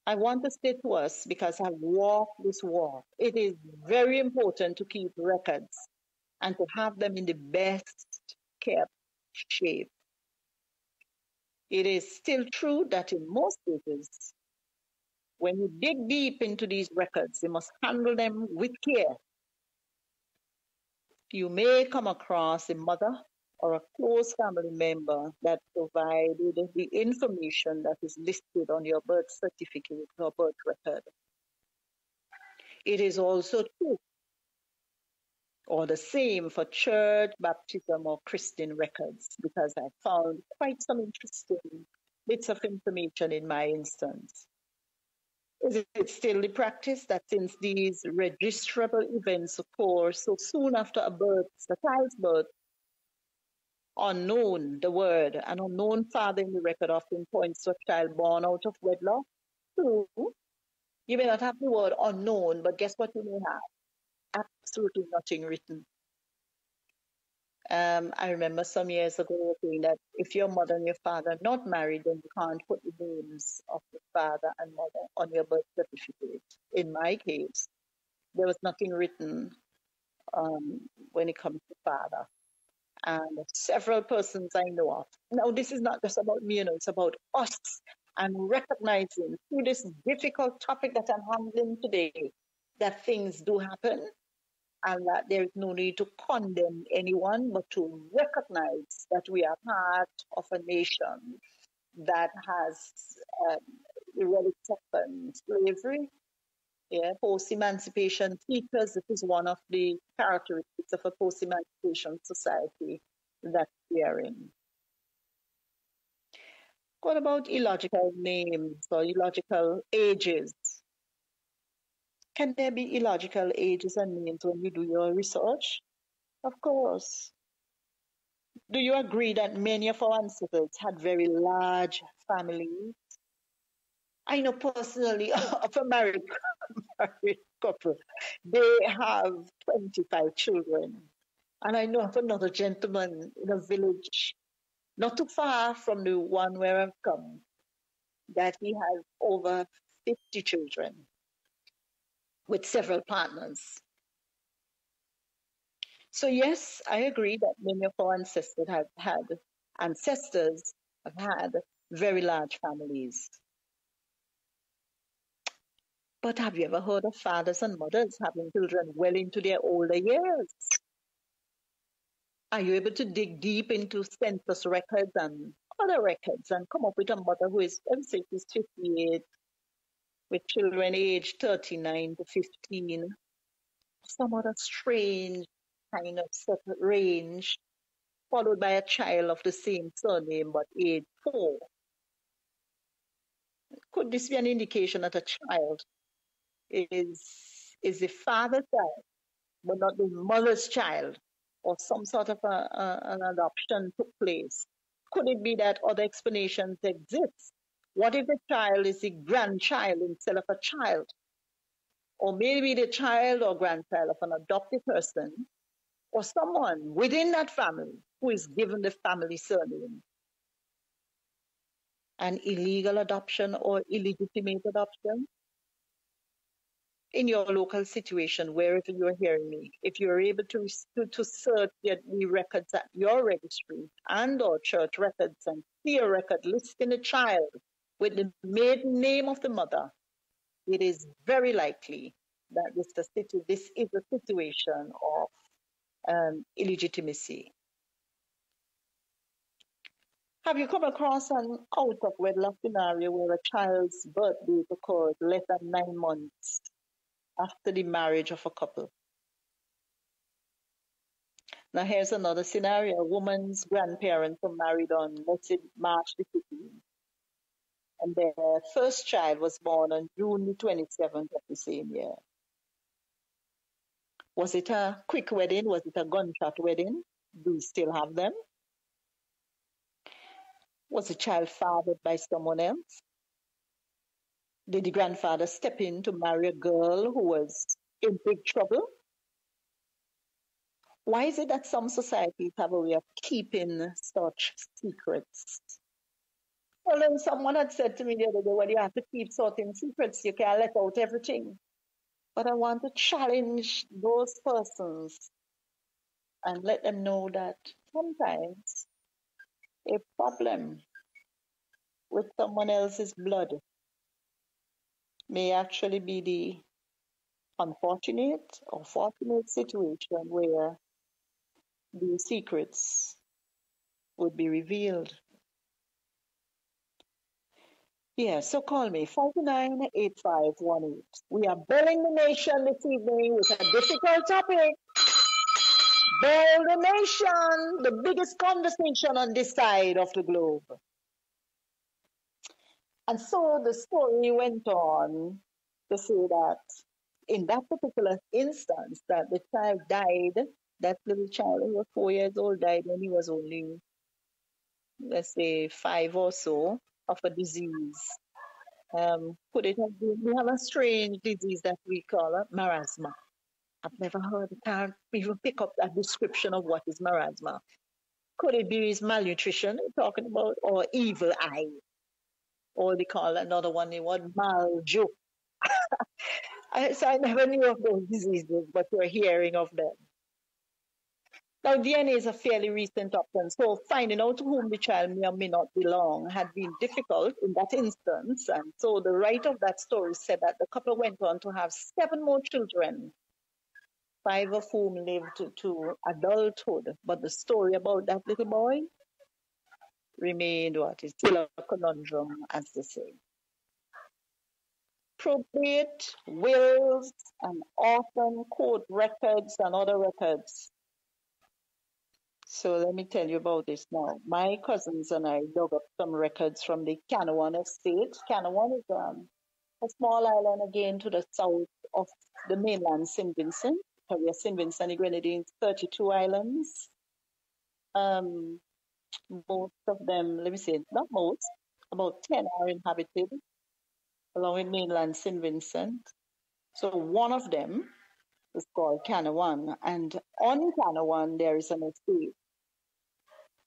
I want to say to us, because I've walked this walk, it is very important to keep records and to have them in the best kept shape. It is still true that in most cases, when you dig deep into these records, you must handle them with care. You may come across a mother or a close family member that provided the information that is listed on your birth certificate or birth record. It is also true, or the same for church, baptism, or Christian records, because I found quite some interesting bits of information in my instance. Is it still the practice that since these registrable events occur so soon after a child's birth, unknown, the word, an unknown father in the record often points to a child born out of wedlock? True. You may not have the word unknown, but guess what you may have? Absolutely nothing written. I remember some years ago saying that if your mother and your father are not married, then you can't put the names of the father and mother on your birth certificate. In my case, there was nothing written when it comes to father. And several persons I know of. Now, this is not just about me, it's about us and recognizing through this difficult topic that I'm handling today that things do happen and that there is no need to condemn anyone, but to recognize that we are part of a nation that has relics of slavery, post-emancipation teachers. It is one of the characteristics of a post-emancipation society that we are in. What about illogical names or illogical ages? Can there be illogical ages and names when you do your research? Of course. Do you agree that many of our ancestors had very large families? I know personally of a married couple, they have 25 children. And I know of another gentleman in a village not too far from the one where I've come, that he has over 50 children with several partners. So yes, I agree that many of our ancestors have had very large families. But have you ever heard of fathers and mothers having children well into their older years? Are you able to dig deep into census records and other records and come up with a mother who is, let's say, she's 58, with children aged 39 to 15, some other strange kind of separate range, followed by a child of the same surname but age 4? Could this be an indication that a child is is the father's child, but not the mother's child, or some sort of an adoption took place? Could it be that other explanations exist? What if the child is the grandchild instead of a child? Or maybe the child or grandchild of an adopted person or someone within that family who is given the family surname. An illegal adoption or illegitimate adoption? In your local situation, wherever you're hearing me, if you're able to search the records at your registry and or church records and see a record listing a child with the maiden name of the mother, it is very likely that this is a situation of illegitimacy. Have you come across an out of wedlock scenario where a child's birth date occurred less than 9 months after the marriage of a couple? Now here's another scenario. A woman's grandparents were married on, let's say, March the 15th. And their first child was born on June the 27th of the same year. Was it a quick wedding? Was it a gunshot wedding? Do we still have them? Was the child fathered by someone else? Did the grandfather step in to marry a girl who was in big trouble? Why is it that some societies have a way of keeping such secrets? Well, then someone had said to me the other day, well, you have to keep certain secrets. You can't let out everything. But I want to challenge those persons and let them know that sometimes a problem with someone else's blood may actually be the unfortunate or fortunate situation where the secrets would be revealed. Yeah, so call me, 498518. We are belling the nation this evening with a difficult topic. Bell the nation, the biggest conversation on this side of the globe. And so the story went on to say that in that particular instance, that the child died, that little child who was 4 years old died when he was only, let's say, 5 or so, of a disease. Could it have been, we have a strange disease that we call marasma. I've never heard, I can't even pick up a description of what is marasma. Could it be his malnutrition we're talking about, or evil eye? Or they call another one, the word maljo. So I never knew of those diseases, but we're hearing of them. Now, DNA is a fairly recent option, so finding out to whom the child may or may not belong had been difficult in that instance. And so the writer of that story said that the couple went on to have 7 more children, 5 of whom lived to adulthood. But the story about that little boy remained what is still a conundrum, as they say. Probate, wills, and orphan court records and other records. So let me tell you about this now. My cousins and I dug up some records from the Canawan estate. Canawan is a small island again to the south of the mainland St. Vincent. We are St. Vincent and the Grenadines, 32 islands. Most of them, let me say, not most, about 10 are inhabited along with mainland St. Vincent. So one of them is called Canawan, and on Canawan there is an estate.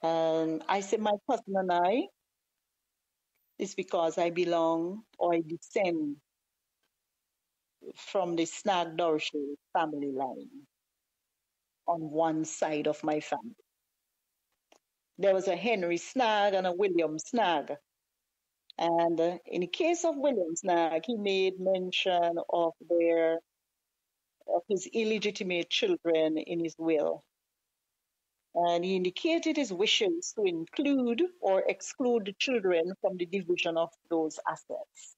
And I say my cousin and I is because I belong or I descend from the Snag Dorothy family line on one side of my family. There was a Henry Snag and a William Snag. And in the case of William Snag, he made mention of his illegitimate children in his will. And he indicated his wishes to include or exclude the children from the division of those assets.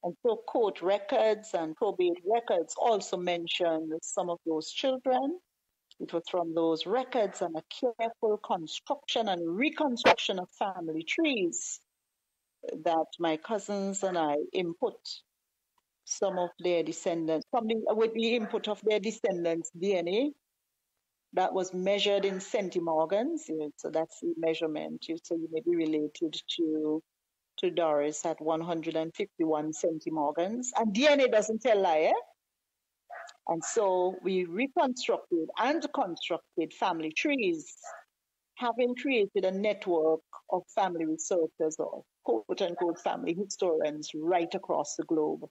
And so court records and probate records also mentioned some of those children. It was from those records and a careful construction and reconstruction of family trees that my cousins and I input some of their descendants, with the input of their descendants' DNA that was measured in centimorgans. So that's the measurement. So you may be related to Doris at 151 centimorgans. And DNA doesn't tell lie, eh? And so we reconstructed and constructed family trees, having created a network of family researchers or quote unquote family historians right across the globe.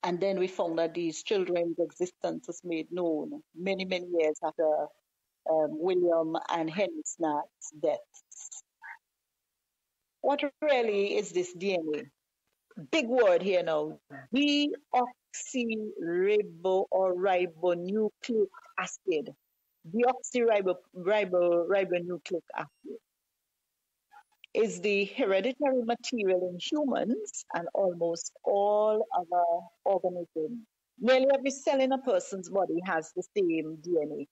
And then we found that these children's existence was made known many, many years after William and Henry Snapp's deaths. What really is this DNA? Big word here now. Deoxyribonucleic acid. Deoxyribonucleic acid is the hereditary material in humans and almost all other organisms. Nearly every cell in a person's body has the same DNA.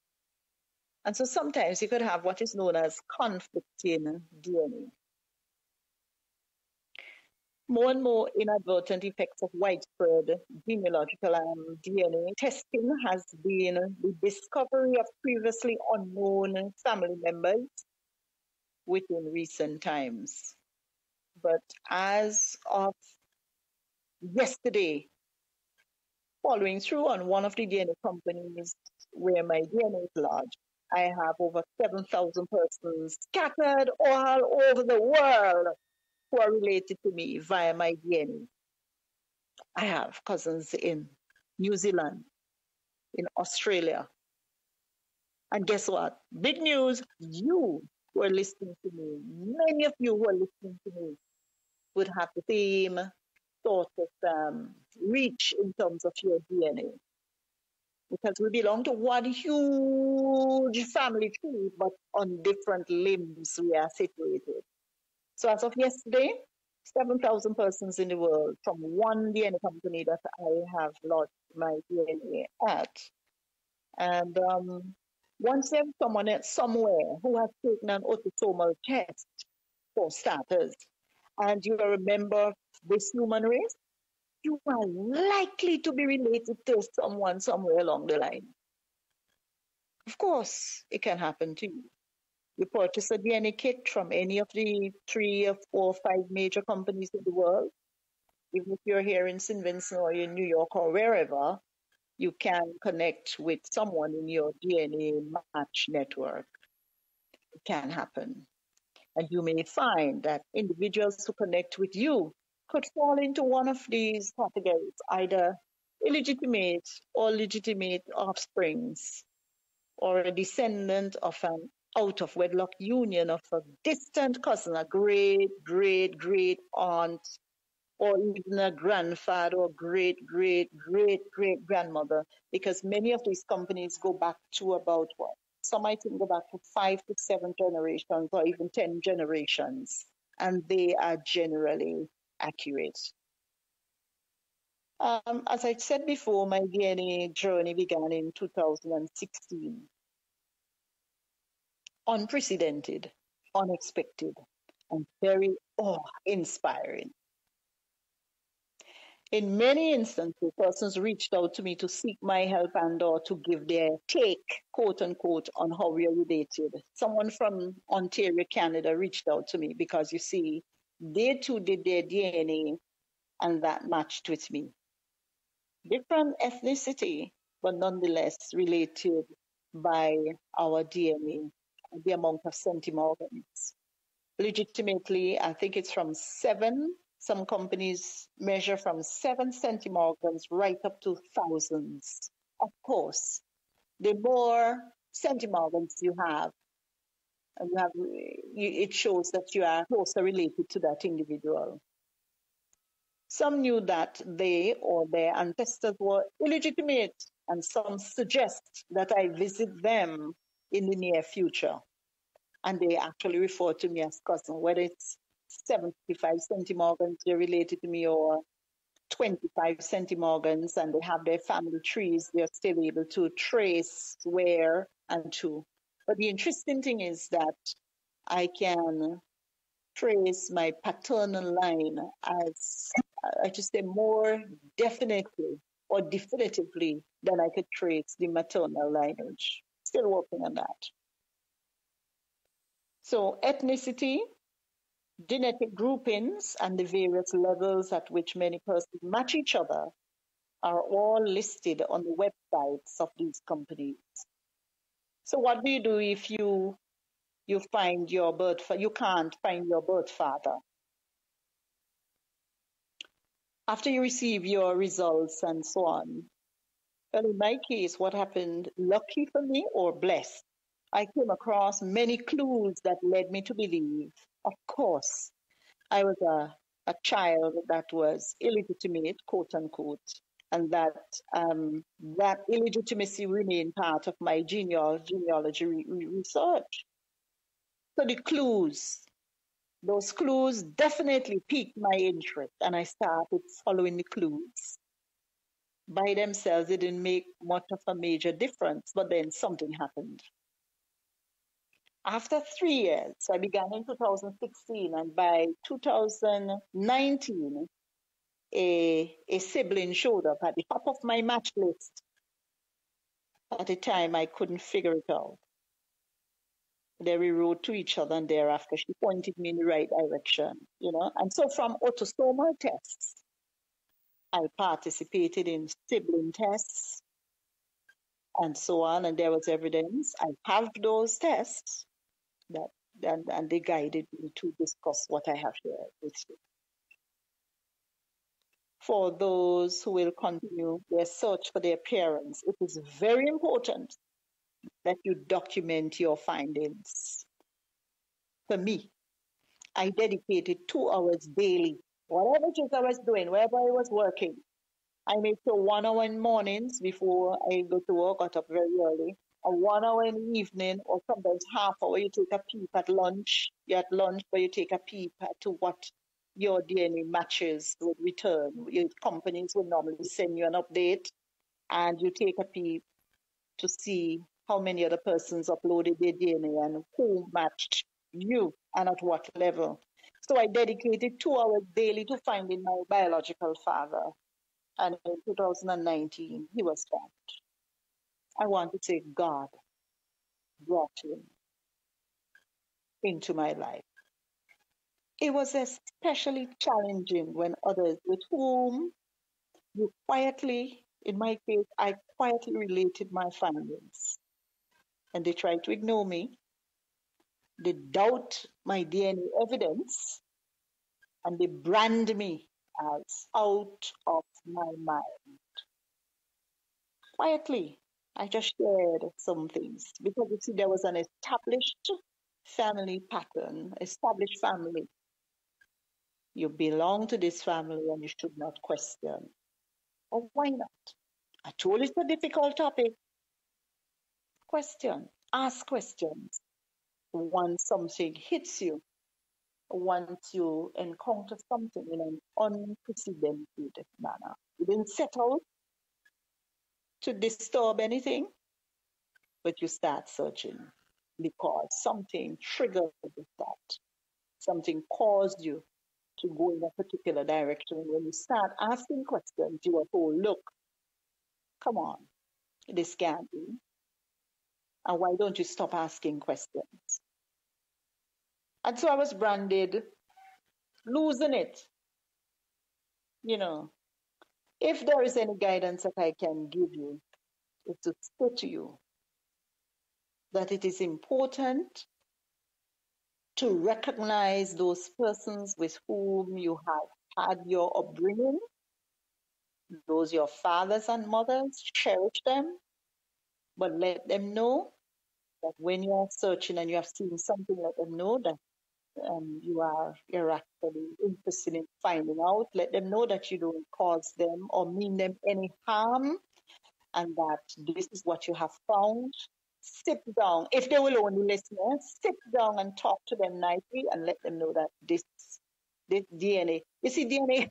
And so sometimes you could have what is known as conflicting DNA. More and more inadvertent effects of widespread genealogical DNA testing has been the discovery of previously unknown family members within recent times. But as of yesterday, following through on one of the DNA companies where my DNA is lodged, I have over 7,000 persons scattered all over the world who are related to me via my DNA. I have cousins in New Zealand, in Australia. And guess what? Big news, you who are listening to me, many of you who are listening to me would have the same sort of reach in terms of your DNA. Because we belong to one huge family tree, but on different limbs we are situated. So as of yesterday, 7,000 persons in the world from one DNA company that I have lodged my DNA at. And once there's someone somewhere who has taken an autosomal test, for starters, and you are a member of this human race, you are likely to be related to someone somewhere along the line. Of course, it can happen to you. You purchase a DNA kit from any of the 3 or 4 or 5 major companies in the world. Even if you're here in St. Vincent or in New York or wherever, you can connect with someone in your DNA match network. It can happen. And you may find that individuals who connect with you could fall into one of these categories, either illegitimate or legitimate offsprings, or a descendant of an out of wedlock union of a distant cousin, a great, great, great aunt, or even a grandfather or great, great, great, great grandmother, because many of these companies go back to about what? Some I think go back to 5 to 7 generations or even 10 generations, and they are generally accurate. As I said before, my DNA journey began in 2016. Unprecedented, unexpected, and very awe-inspiring. In many instances, persons reached out to me to seek my help and or to give their take, quote unquote, on how we are related. Someone from Ontario, Canada reached out to me because, you see, they too did their DNA and that matched with me. Different ethnicity, but nonetheless related by our DNA, the amount of centimorgans. Legitimately, I think it's from 7. Some companies measure from 7 centimorgans right up to thousands. Of course, the more centimorgans you have, it shows that you are closer related to that individual. Some knew that they or their ancestors were illegitimate, and some suggest that I visit them in the near future. And they actually refer to me as cousin, whether it's 75 centimorgans, they're related to me, or 25 centimorgans, and they have their family trees, they're still able to trace where and to. But the interesting thing is that I can trace my paternal line as I should say more definitely or definitively than I could trace the maternal lineage. Still working on that. So ethnicity, genetic groupings, and the various levels at which many persons match each other are all listed on the websites of these companies. So what do you do if you find your you can't find your birth father? After you receive your results and so on. Well, in my case, what happened, lucky for me or blessed, I came across many clues that led me to believe, of course, I was a child that was illegitimate, quote unquote, and that that illegitimacy remained part of my genealogy research. So the clues, those clues definitely piqued my interest, and I started following the clues. By themselves, it didn't make much of a major difference, but then something happened. After 3 years, so I began in 2016, and by 2019, a sibling showed up at the top of my match list. At the time, I couldn't figure it out. Then we wrote to each other, and thereafter she pointed me in the right direction, you know. And so from autosomal tests, I participated in sibling tests and so on, and there was evidence. I have those tests that and they guided me to discuss what I have shared with you. For those who will continue their search for their parents, it is very important that you document your findings. For me, I dedicated 2 hours daily, whatever it is I was doing, wherever I was working. I made sure 1 hour in mornings before I go to work, got up very early, a 1 hour in the evening, or sometimes half hour, you take a peep at lunch. You're at lunch, but you take a peep to what your DNA matches would return. Your companies would normally send you an update, and you take a peep to see how many other persons uploaded their DNA and who matched you and at what level. So I dedicated 2 hours daily to finding my biological father. And in 2019, he was found. I want to say God brought him into my life. It was especially challenging when others with whom you quietly, in my case, I quietly related my findings. And they tried to ignore me. They doubt my DNA evidence, and they brand me as out of my mind. Quietly, I just shared some things because you see, there was an established family pattern, established family. You belong to this family and you should not question. Oh, why not? I told you it's a difficult topic. Question, ask questions. Once something hits you, once you encounter something in an unprecedented manner, you didn't set out to disturb anything, but you start searching because something triggered that. Something caused you to go in a particular direction. When you start asking questions, you are told, look, come on, this can't be. And why don't you stop asking questions? And so I was branded, losing it. You know, if there is any guidance that I can give you, is to say to you that it is important to recognize those persons with whom you have had your upbringing, those your fathers and mothers, cherish them, but let them know that when you are searching and you have seen something, let them know that you're actually interested in finding out. Let them know that you don't cause them or mean them any harm, and that this is what you have found. Sit down. If they will only listen, sit down and talk to them nicely and let them know that this DNA. You see, DNA,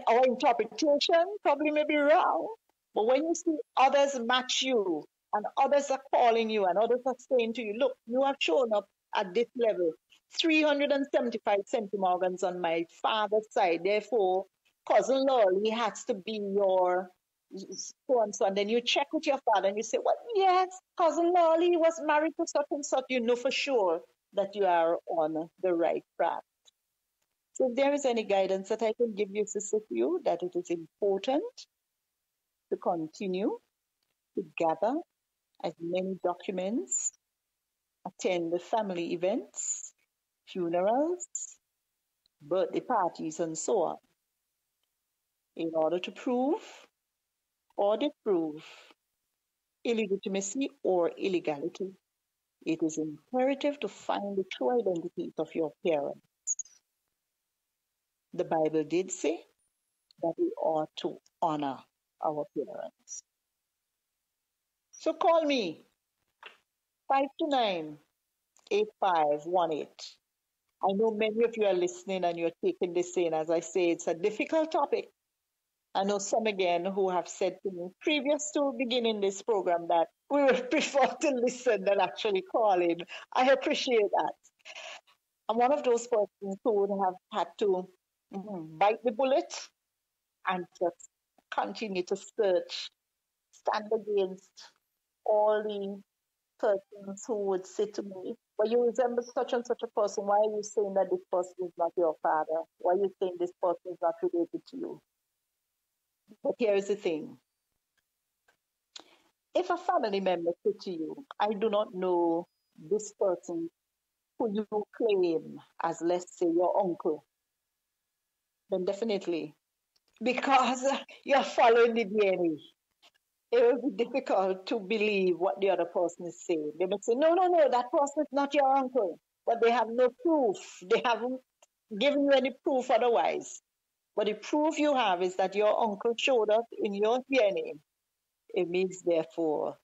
our interpretation probably may be wrong, but when you see others match you and others are calling you and others are saying to you, look, you have shown up at this level, 375 centimorgans on my father's side, therefore cousin Lolly has to be your so and so, and then you check with your father and you say, well, yes, cousin Lolly was married to such and such, you know for sure that you are on the right track. So if there is any guidance that I can give you, Sister Few, that it is important to continue to gather as many documents, attend the family events, funerals, birthday parties, and so on, in order to prove or disprove illegitimacy or illegality. It is imperative to find the true identities of your parents. The Bible did say that we ought to honor our parents. So call me 529-8518. I know many of you are listening and you're taking this in. As I say, it's a difficult topic. I know some again who have said to me previous to beginning this program that we would prefer to listen than actually call in. I appreciate that. I'm one of those persons who would have had to bite the bullet and just continue to search, stand against all the persons who would say to me, well, you resemble such and such a person. Why are you saying that this person is not your father? Why are you saying this person is not related to you? But here is the thing. If a family member says to you, I do not know this person who you claim as, let's say, your uncle, then definitely, because you're following the DNA, it will be difficult to believe what the other person is saying. They may say, no, that person is not your uncle, but they have no proof. They haven't given you any proof otherwise. But the proof you have is that your uncle showed up in your DNA. It means, therefore,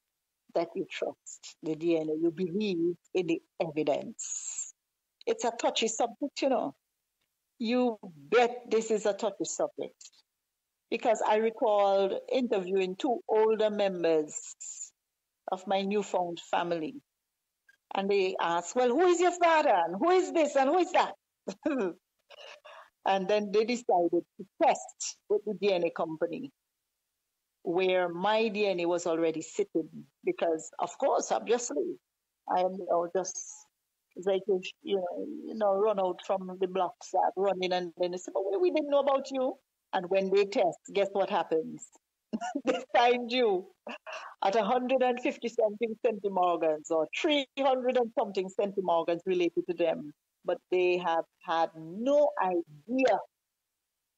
that you trust the DNA. You believe in the evidence. It's a touchy subject, you know. You bet this is a touchy subject. Because I recalled interviewing two older members of my newfound family. And they asked, well, who is your father? And who is this? And who is that? And then they decided to test with the DNA company, where my DNA was already sitting. Because, of course, obviously, I am just like, run out from the blocks, running, and then they say, well, we didn't know about you. And when they test, guess what happens? They find you at 150 something centimorgans or 300 and something centimorgans related to them. But they have had no idea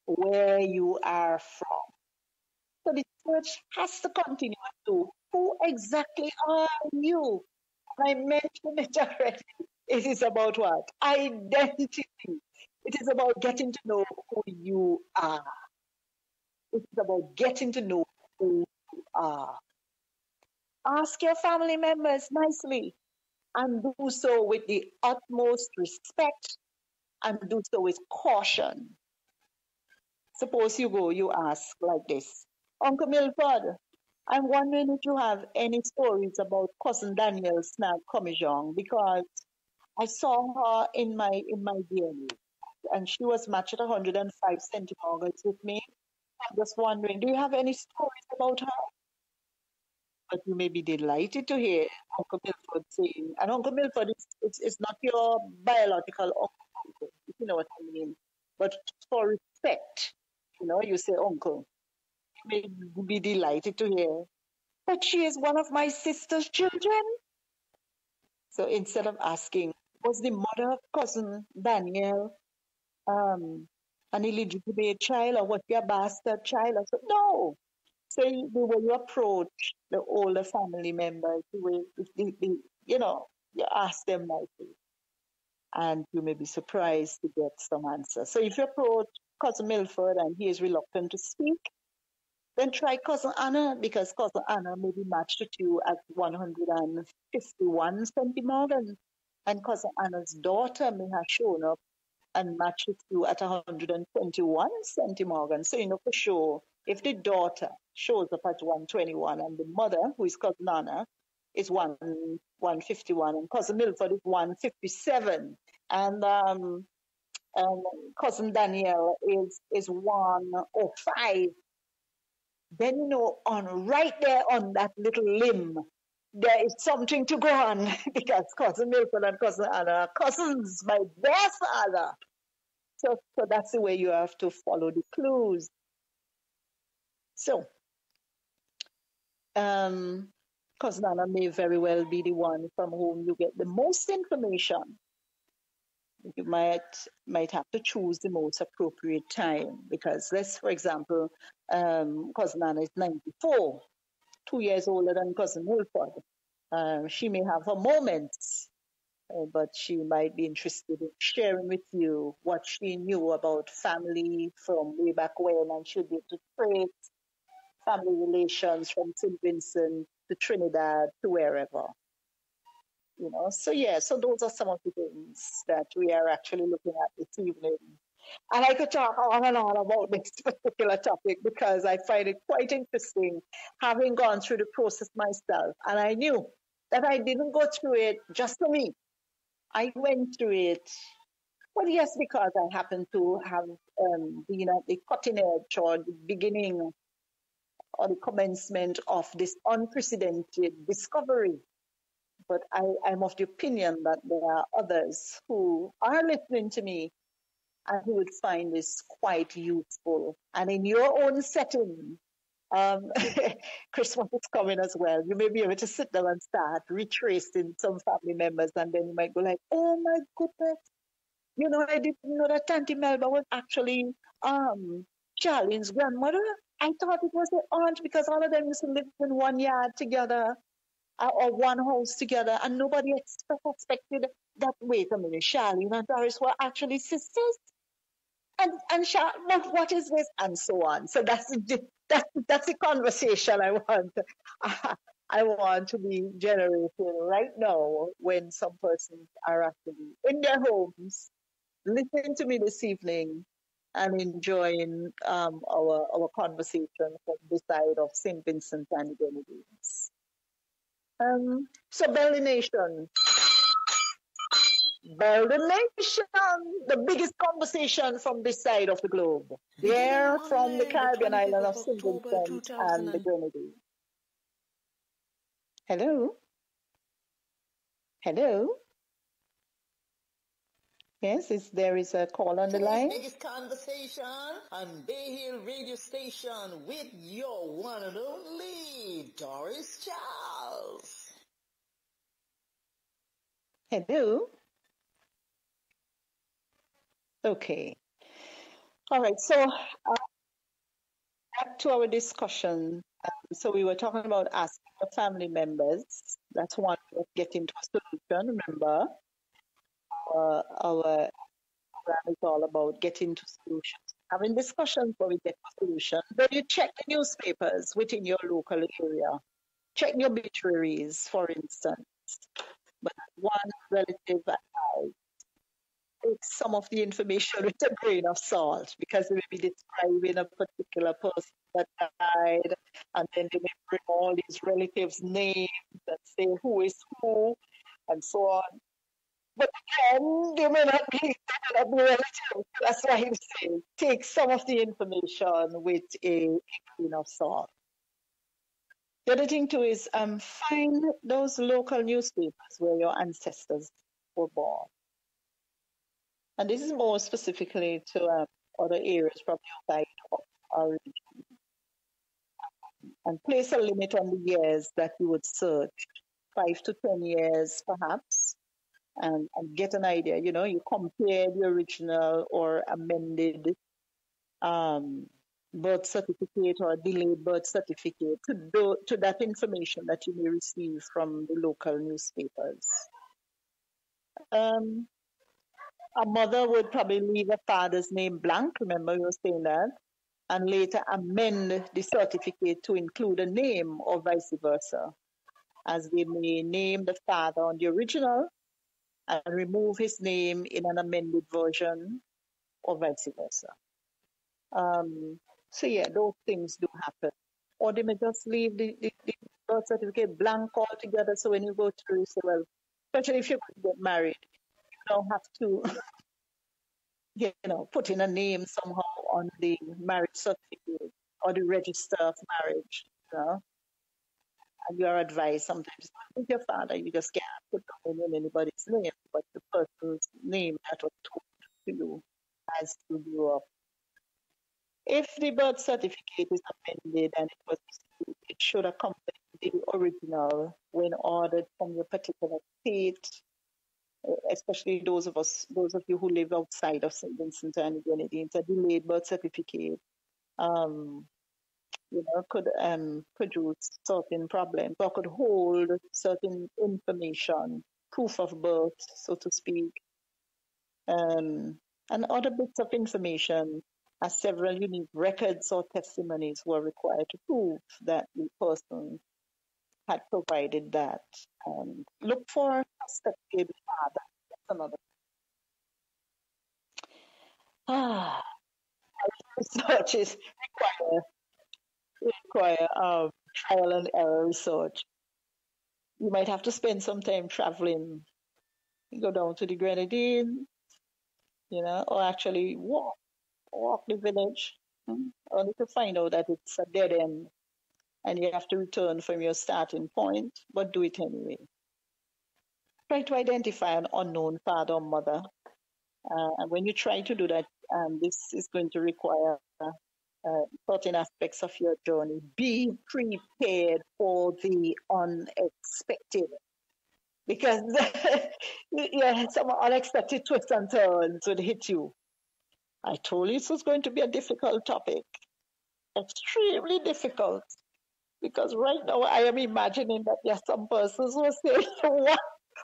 where you are from. So the search has to continue to who exactly are you? I mentioned it already. It is about what? Identity. It is about getting to know who you are. It is about getting to know who you are. Ask your family members nicely and do so with the utmost respect and do so with caution. Suppose you ask like this, Uncle Milford, I'm wondering if you have any stories about cousin Danielle Snag Comijong, because I saw her in my DNA and she was matched at 105 centimorgans with me. I'm just wondering, do you have any stories about her? But you may be delighted to hear Uncle Milford saying, and Uncle Milford is not your biological uncle, if you know what I mean. But for respect, you say uncle. You may be delighted to hear, but she is one of my sister's children. So instead of asking, was the mother of cousin Danielle an illegitimate child, or was she a bastard child? I said, no. So the way you approach the older family members, the way you ask them nicely, and you may be surprised to get some answers. So if you approach cousin Milford and he is reluctant to speak, then try cousin Anna, because cousin Anna may be matched to you at 151 centimorgans, and cousin Anna's daughter may have shown up and matched you at 121 centimorgans. So you know for sure, if the daughter shows up at 121 and the mother, who is cousin Anna, is 151 and cousin Milford is 157. And cousin Danielle is 105, then on right there on that little limb, there is something to go on because cousin Milton and cousin Anna are cousins by their father. So that's the way you have to follow the clues. So, cousin Anna may very well be the one from whom you get the most information. You might have to choose the most appropriate time because for example, cousin Anna is 94, 2 years older than cousin Wilford. She may have her moments, but she might be interested in sharing with you what she knew about family from way back when, and she'll be able to trace family relations from St. Vincent to Trinidad to wherever. So those are some of the things that we are actually looking at this evening. And I could talk on and on about this particular topic because I find it quite interesting, having gone through the process myself. And I knew that I didn't go through it just for me. I went through it, well, yes, because I happen to have been at the cutting edge or the beginning or the commencement of this unprecedented discovery. But I'm of the opinion that there are others who are listening to me and who would find this quite useful. And in your own setting, Christmas is coming as well. You may be able to sit down and start retracing some family members, and then you might go like, oh my goodness, I didn't know that Auntie Melba was actually Charlene's grandmother. I thought it was her aunt because all of them used to live in one yard together or one house together, and nobody expected that, wait a minute, Charlene and Doris were actually sisters? And what is this? And so on. So that's the conversation I want. I want to be generating right now when some persons are actually in their homes, listening to me this evening and enjoying our conversation from the side of St. Vincent and the Grenadines. So Belly Nation, the biggest conversation from this side of the globe. They're from the Caribbean island of St. Vincent and the Grenadines. Hello? Hello? Yes, there is a call on the line. Biggest conversation on Bay Hill Radio Station with your one and only Doris Charles. Hello? Okay. All right, so back to our discussion. So we were talking about asking the family members. That's one way of getting to a solution. Remember, our program is all about getting to solutions, having discussions where we get to solution. Then you check the newspapers within your local area. Check your obituaries, for instance. But one relative advised, take some of the information with a grain of salt because they may be describing a particular person that died, and then they may bring all these relatives' names and say who is who and so on. But again, they may not be relatives. That's why he says take some of the information with a grain of salt. The other thing too is find those local newspapers where your ancestors were born. And this is more specifically to other areas from your side of our region. And place a limit on the years that you would search, 5 to 10 years perhaps, and get an idea. You compare the original or amended birth certificate or delayed birth certificate to that information that you may receive from the local newspapers. A mother would probably leave a father's name blank, remember you were saying that, and later amend the certificate to include a name or vice versa, as they may name the father on the original and remove his name in an amended version or vice versa. So yeah, those things do happen. Or they may just leave the birth certificate blank altogether, so when you go through, you say, well, especially if you're going to get married, you don't have to putting a name somehow on the marriage certificate or the register of marriage, and you are advised sometimes with your father, you just can't put down in anybody's name, but the person's name that was told to you as you grew up. If the birth certificate is amended and it should accompany the original when ordered from your particular state, especially those of you who live outside of St. Vincent and Grenadines. A delayed birth certificate, could produce certain problems or could hold certain information, proof of birth, so to speak, and other bits of information, as several unique records or testimonies were required to prove that the person had provided that. Look for suspected father. That's another. Research require trial and error research. You might have to spend some time traveling. You go down to the Grenadines, or actually walk the village, only to find out that it's a dead end and you have to return from your starting point, but do it anyway. Try to identify an unknown father or mother. And when you try to do that, this is going to require certain aspects of your journey. Be prepared for the unexpected, because some unexpected twists and turns would hit you. I told you this was going to be a difficult topic, extremely difficult, because right now I am imagining that there are some persons who are saying,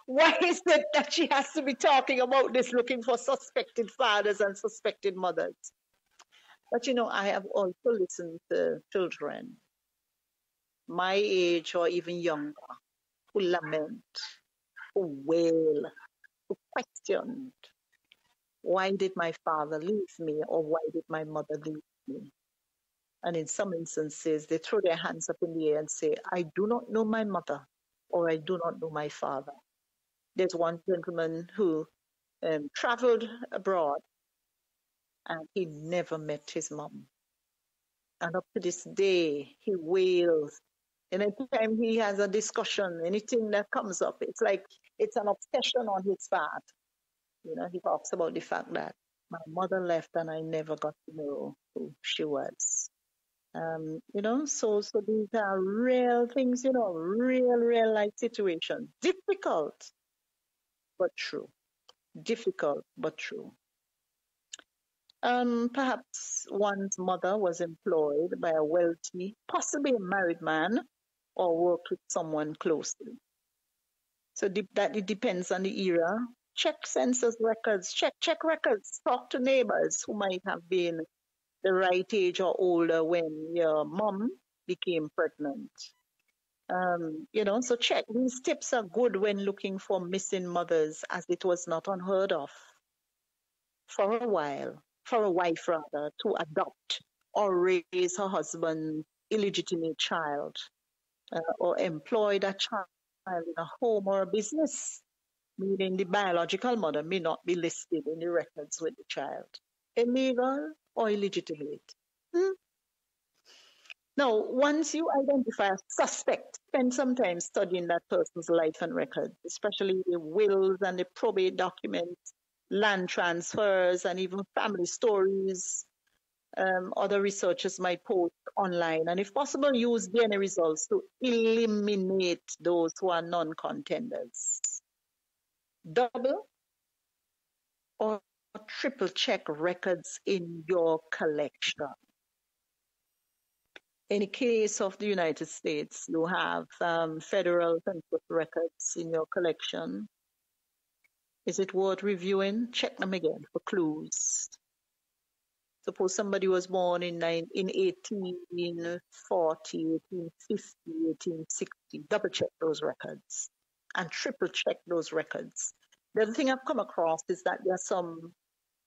why is it that she has to be talking about this, looking for suspected fathers and suspected mothers? But I have also listened to children my age or even younger who lament, who wail, who question, why did my father leave me, or why did my mother leave me? And in some instances, they throw their hands up in the air and say, I do not know my mother, or I do not know my father. There's one gentleman who traveled abroad and he never met his mom. And up to this day, he wails. And every time he has a discussion, anything that comes up, it's like it's an obsession on his part. He talks about the fact that my mother left and I never got to know who she was. So these are real things, real life situations. Difficult, but true. Difficult, but true. Perhaps one's mother was employed by a wealthy, possibly a married man, or worked with someone closely. So that it depends on the era. Check census records, check records, talk to neighbors who might have been the right age or older when your mom became pregnant. So check. These tips are good when looking for missing mothers, as it was not unheard of for a wife rather, to adopt or raise her husband's illegitimate child, or employ that child in a home or a business, meaning the biological mother may not be listed in the records with the child. Illegal or illegitimate. Now, once you identify a suspect, spend some time studying that person's life and records, especially the wills and the probate documents, land transfers, and even family stories. Other researchers might post online, and if possible, use DNA results to eliminate those who are non-contenders. Double or triple check records in your collection. In the case of the United States, you have federal census records in your collection. Is it worth reviewing? Check them again for clues. Suppose somebody was born in 1840, 1850, 1860. Double check those records and triple check those records. The other thing I've come across is that there are some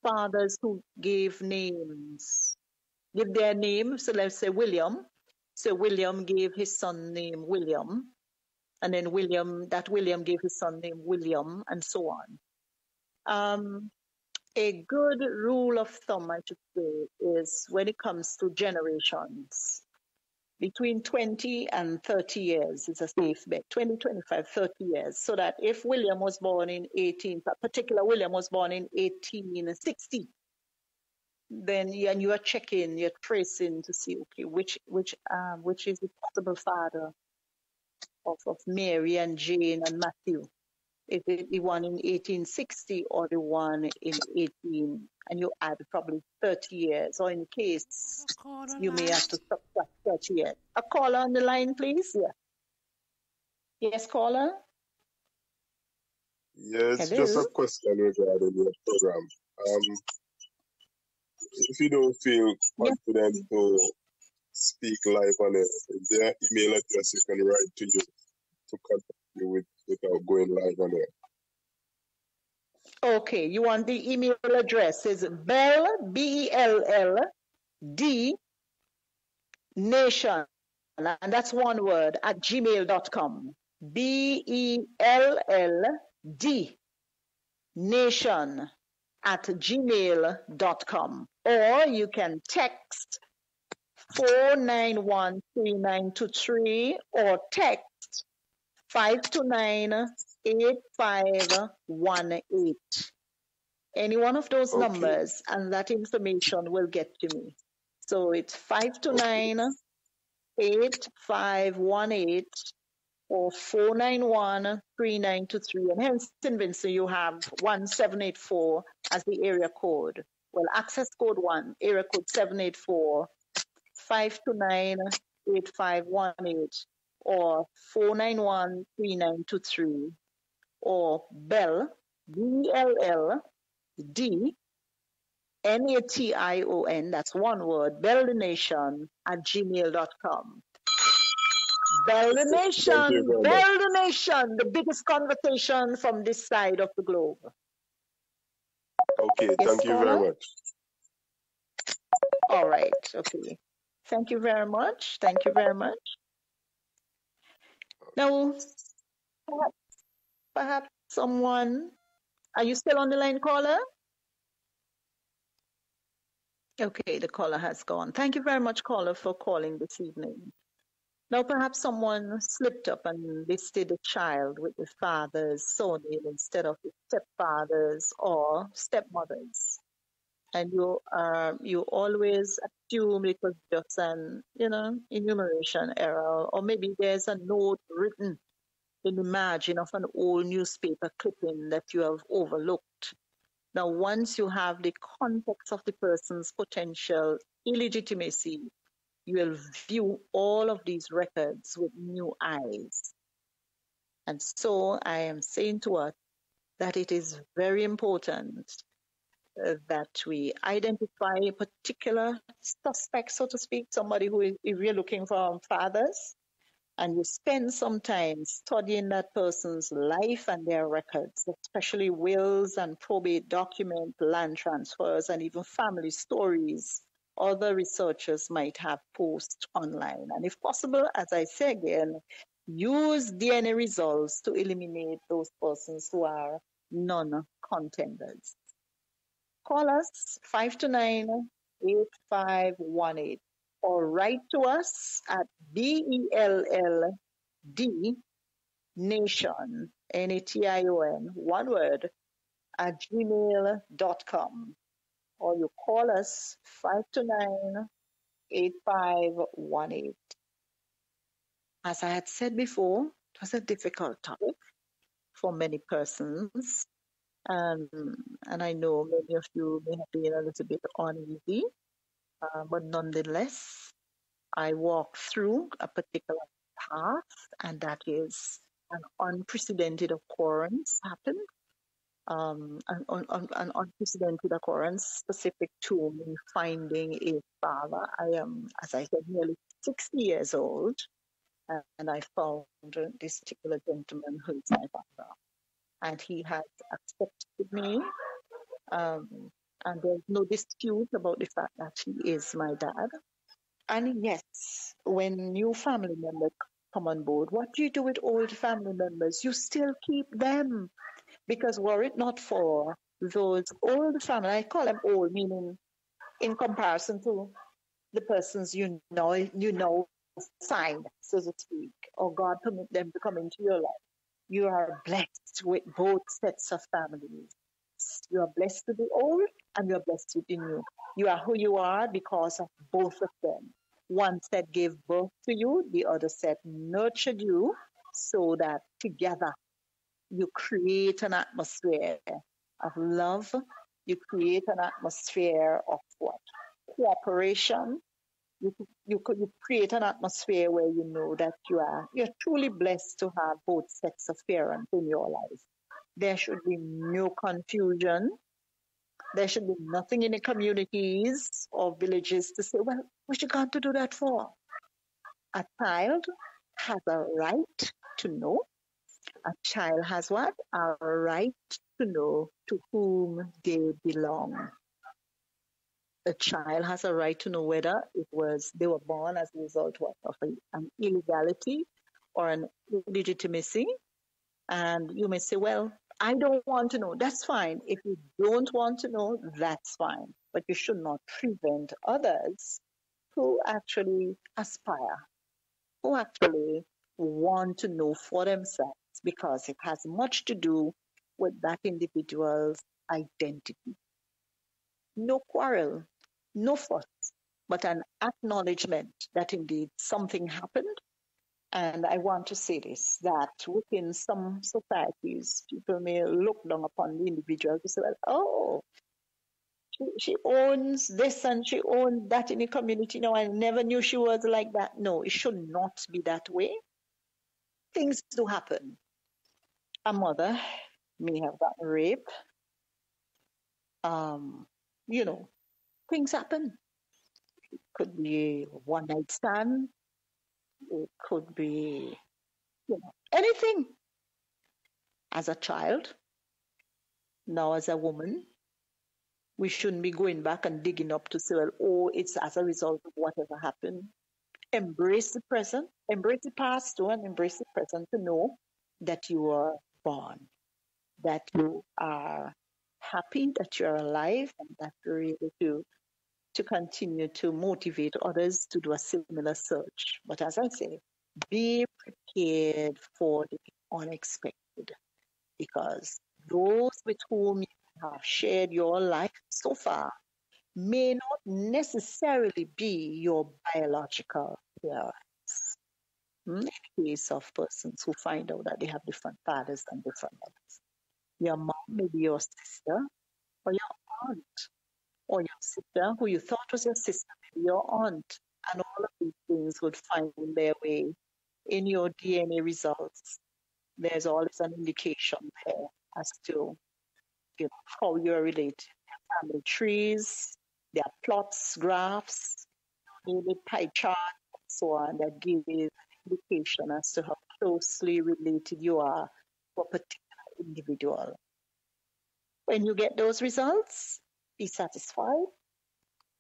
fathers who gave their name. So let's say William. So William gave his son name William. And then William gave his son name William, and so on. A good rule of thumb, I should say, is when it comes to generations, between 20 and 30 years is a safe bet. 20, 25, 30 years. So that if William was born in 18, particular William was born in 1860, then and you are checking, you're tracing to see, okay, which is the possible father of Mary and Jane and Matthew. Is it the one in 1860 or the one in 18? And you add probably 30 years, or in case you may have to subtract 30 years. A caller on the line, please. Yeah. Yes, caller. Yes, Hello? just a question regarding your program. If you don't feel confident to speak live on it, is there an email address you can write to you to contact you with without going live on it? Okay, you want the email address is Bell, BELLD, nation, and that's one word, at gmail.com. BELLD, nation, at gmail.com. Or you can text 4913923 or text 5298518. Any one of those numbers, and that information will get to me. So it's 5298518 or 4913923. And hence in Vincent, you have 1784 as the area code. Well, access code 1, area code 784, 5298518 or 4913923 or Bell, BELLD, NATION, that's one word, Bell the Nation at gmail.com. Bell the Nation, Bell the Nation, the biggest conversation from this side of the globe. Okay, yes, thank you very much. All right, okay. Thank you very much. Thank you very much. Now, perhaps someone, are you still on the line, caller? Okay, the caller has gone. Thank you very much, caller, for calling this evening. Now, perhaps someone slipped up and listed a child with the father's surname instead of the stepfathers or stepmothers. And you always assume it was just an, enumeration error, or maybe there's a note written in the margin of an old newspaper clipping that you have overlooked. Now, once you have the context of the person's potential illegitimacy, you will view all of these records with new eyes. And so I am saying to us that it is very important that we identify a particular suspect, so to speak, somebody who is, if you're looking for fathers, and you spend some time studying that person's life and their records, especially wills and probate documents, land transfers, and even family stories other researchers might have posted online. And if possible, as I say again, use DNA results to eliminate those persons who are non-contenders. Call us 529-8518 or write to us at BELLD Nation, NATION, one word, at gmail.com. Or you call us 529-8518. As I had said before, it was a difficult topic for many persons. And I know many of you may have been a little bit uneasy, but nonetheless, I walked through a particular path, and that is an unprecedented occurrence happened. An unprecedented occurrence specific to me finding a father. I am, as I said, nearly 60 years old, and I found this particular gentleman who is my father. And he has accepted me, and there's no dispute about the fact that he is my dad. And yes, when new family members come on board, what do you do with old family members? You still keep them, because were it not for those old family, I call them old, meaning in comparison to the persons you know find, so to speak, or God permit them to come into your life. You are blessed with both sets of families. You are blessed with the old and you are blessed with the new. You are who you are because of both of them. One set gave birth to you, the other set nurtured you, so that together you create an atmosphere of love. You create an atmosphere of what? Cooperation. You create an atmosphere where you know that you're truly blessed to have both sets of parents in your life. There should be no confusion. There should be nothing in the communities or villages to say, well, what you got to do that for? A child has a right to know. A child has what? A right to know to whom they belong. A child has a right to know whether they were born as a result of an illegality or an illegitimacy. And you may say, well, I don't want to know. That's fine. If you don't want to know, that's fine. But you should not prevent others who actually aspire, who actually want to know for themselves, because it has much to do with that individual's identity. No quarrel, no fuss, but an acknowledgement that indeed something happened. And I want to say this, that within some societies, people may look down upon the individual to say, well, oh, she owns this and she owns that in the community. No, I never knew she was like that. No, it should not be that way. Things do happen. A mother may have gotten raped. Things happen. It could be a one night stand. It could be, anything. As a child, now as a woman, we shouldn't be going back and digging up to say, well, oh, it's as a result of whatever happened. Embrace the present, embrace the past too, and embrace the present to know that you are born, that you are happy, that you're alive, and that you're able to continue to motivate others to do a similar search. But as I say, be prepared for the unexpected, because those with whom you have shared your life so far may not necessarily be your biological parents. In the case of persons who find out that they have different fathers and different mothers. Your mom may be your sister, or your aunt, or your sister who you thought was your sister, maybe your aunt. And all of these things would find their way in your DNA results. There's always an indication there as to how you're related. Family trees, there are plots, graphs, maybe pie charts, and so on, that give an indication as to how closely related you are to a particular individual. When you get those results, be satisfied,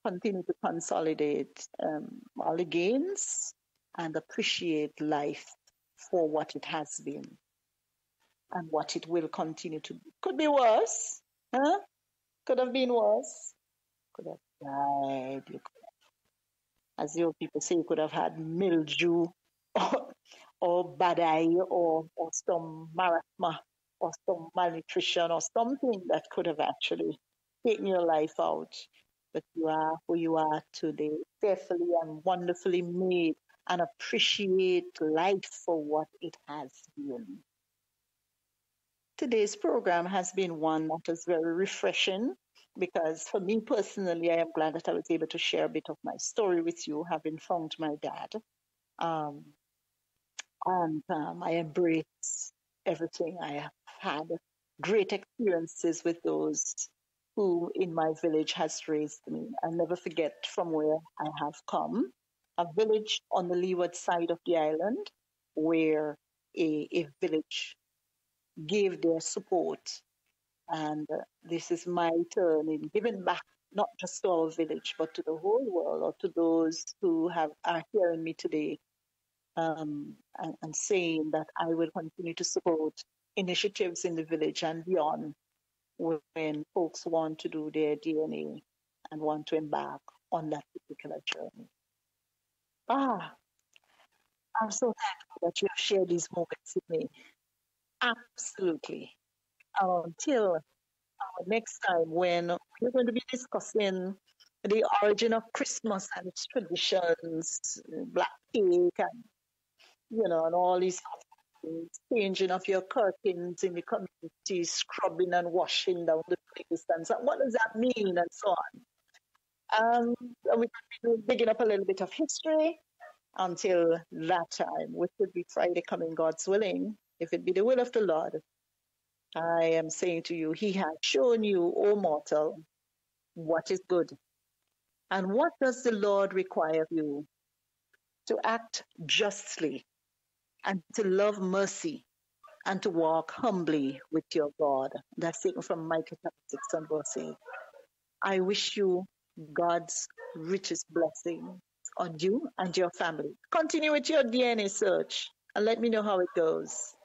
continue to consolidate all the gains, and appreciate life for what it has been and what it will continue to be. Could be worse, huh? Could have been worse. Could have died. You could have, as the old people say, you could have had mildew or bad eye or some marasma or some malnutrition or something that could have actually taken your life out. But you are who you are today, fearfully and wonderfully made, and appreciate life for what it has been. Today's program has been one that is very refreshing, because for me personally, I am glad that I was able to share a bit of my story with you, having found my dad. I embrace everything. I have had great experiences with those who in my village has raised me. I'll never forget from where I have come, a village on the leeward side of the island, where a village gave their support. And this is my turn in giving back, not just to our village, but to the whole world, or to those who are hearing me today, and saying that I will continue to support initiatives in the village and beyond when folks want to do their DNA and want to embark on that particular journey. I'm so thankful that you have shared these moments with me. Absolutely. Until next time, when we're going to be discussing the origin of Christmas and its traditions, black cake, and and all these things, changing of your curtains in the community, scrubbing and washing down the place, and so what does that mean, and so on. And we're going to be digging up a little bit of history until that time, which would be Friday coming, God's willing, if it be the will of the Lord. I am saying to you, He has shown you, O mortal, what is good. And what does the Lord require of you? To act justly, and to love mercy, and to walk humbly with your God. That's taken from Micah chapter 6 and verse 8. I wish you God's richest blessing on you and your family. Continue with your DNA search and let me know how it goes.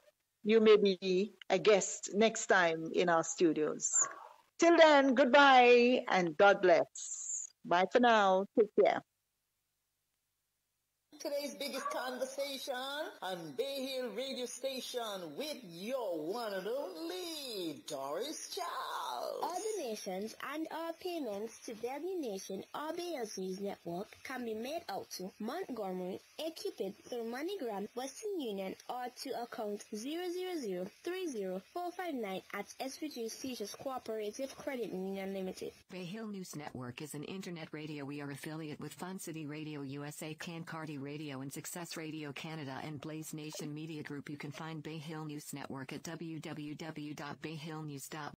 You may be a guest next time in our studios. Till then, goodbye and God bless. Bye for now. Take care. Today's biggest conversation on Bay Hill Radio Station with your one and only Doris Charles. All donations and all payments to Value Nation or Bay Hills News Network can be made out to Montgomery, a CUPID through MoneyGram, Western Union, or to account 000-30459 at SVG Seizures Co-operative Credit Union Limited. Bay Hill News Network is an internet radio. We are affiliate with Fun City Radio USA, Cancardi Radio, and Success Radio Canada and Blaze Nation Media Group. You can find Bay Hill News Network at www.bayhillnews.com.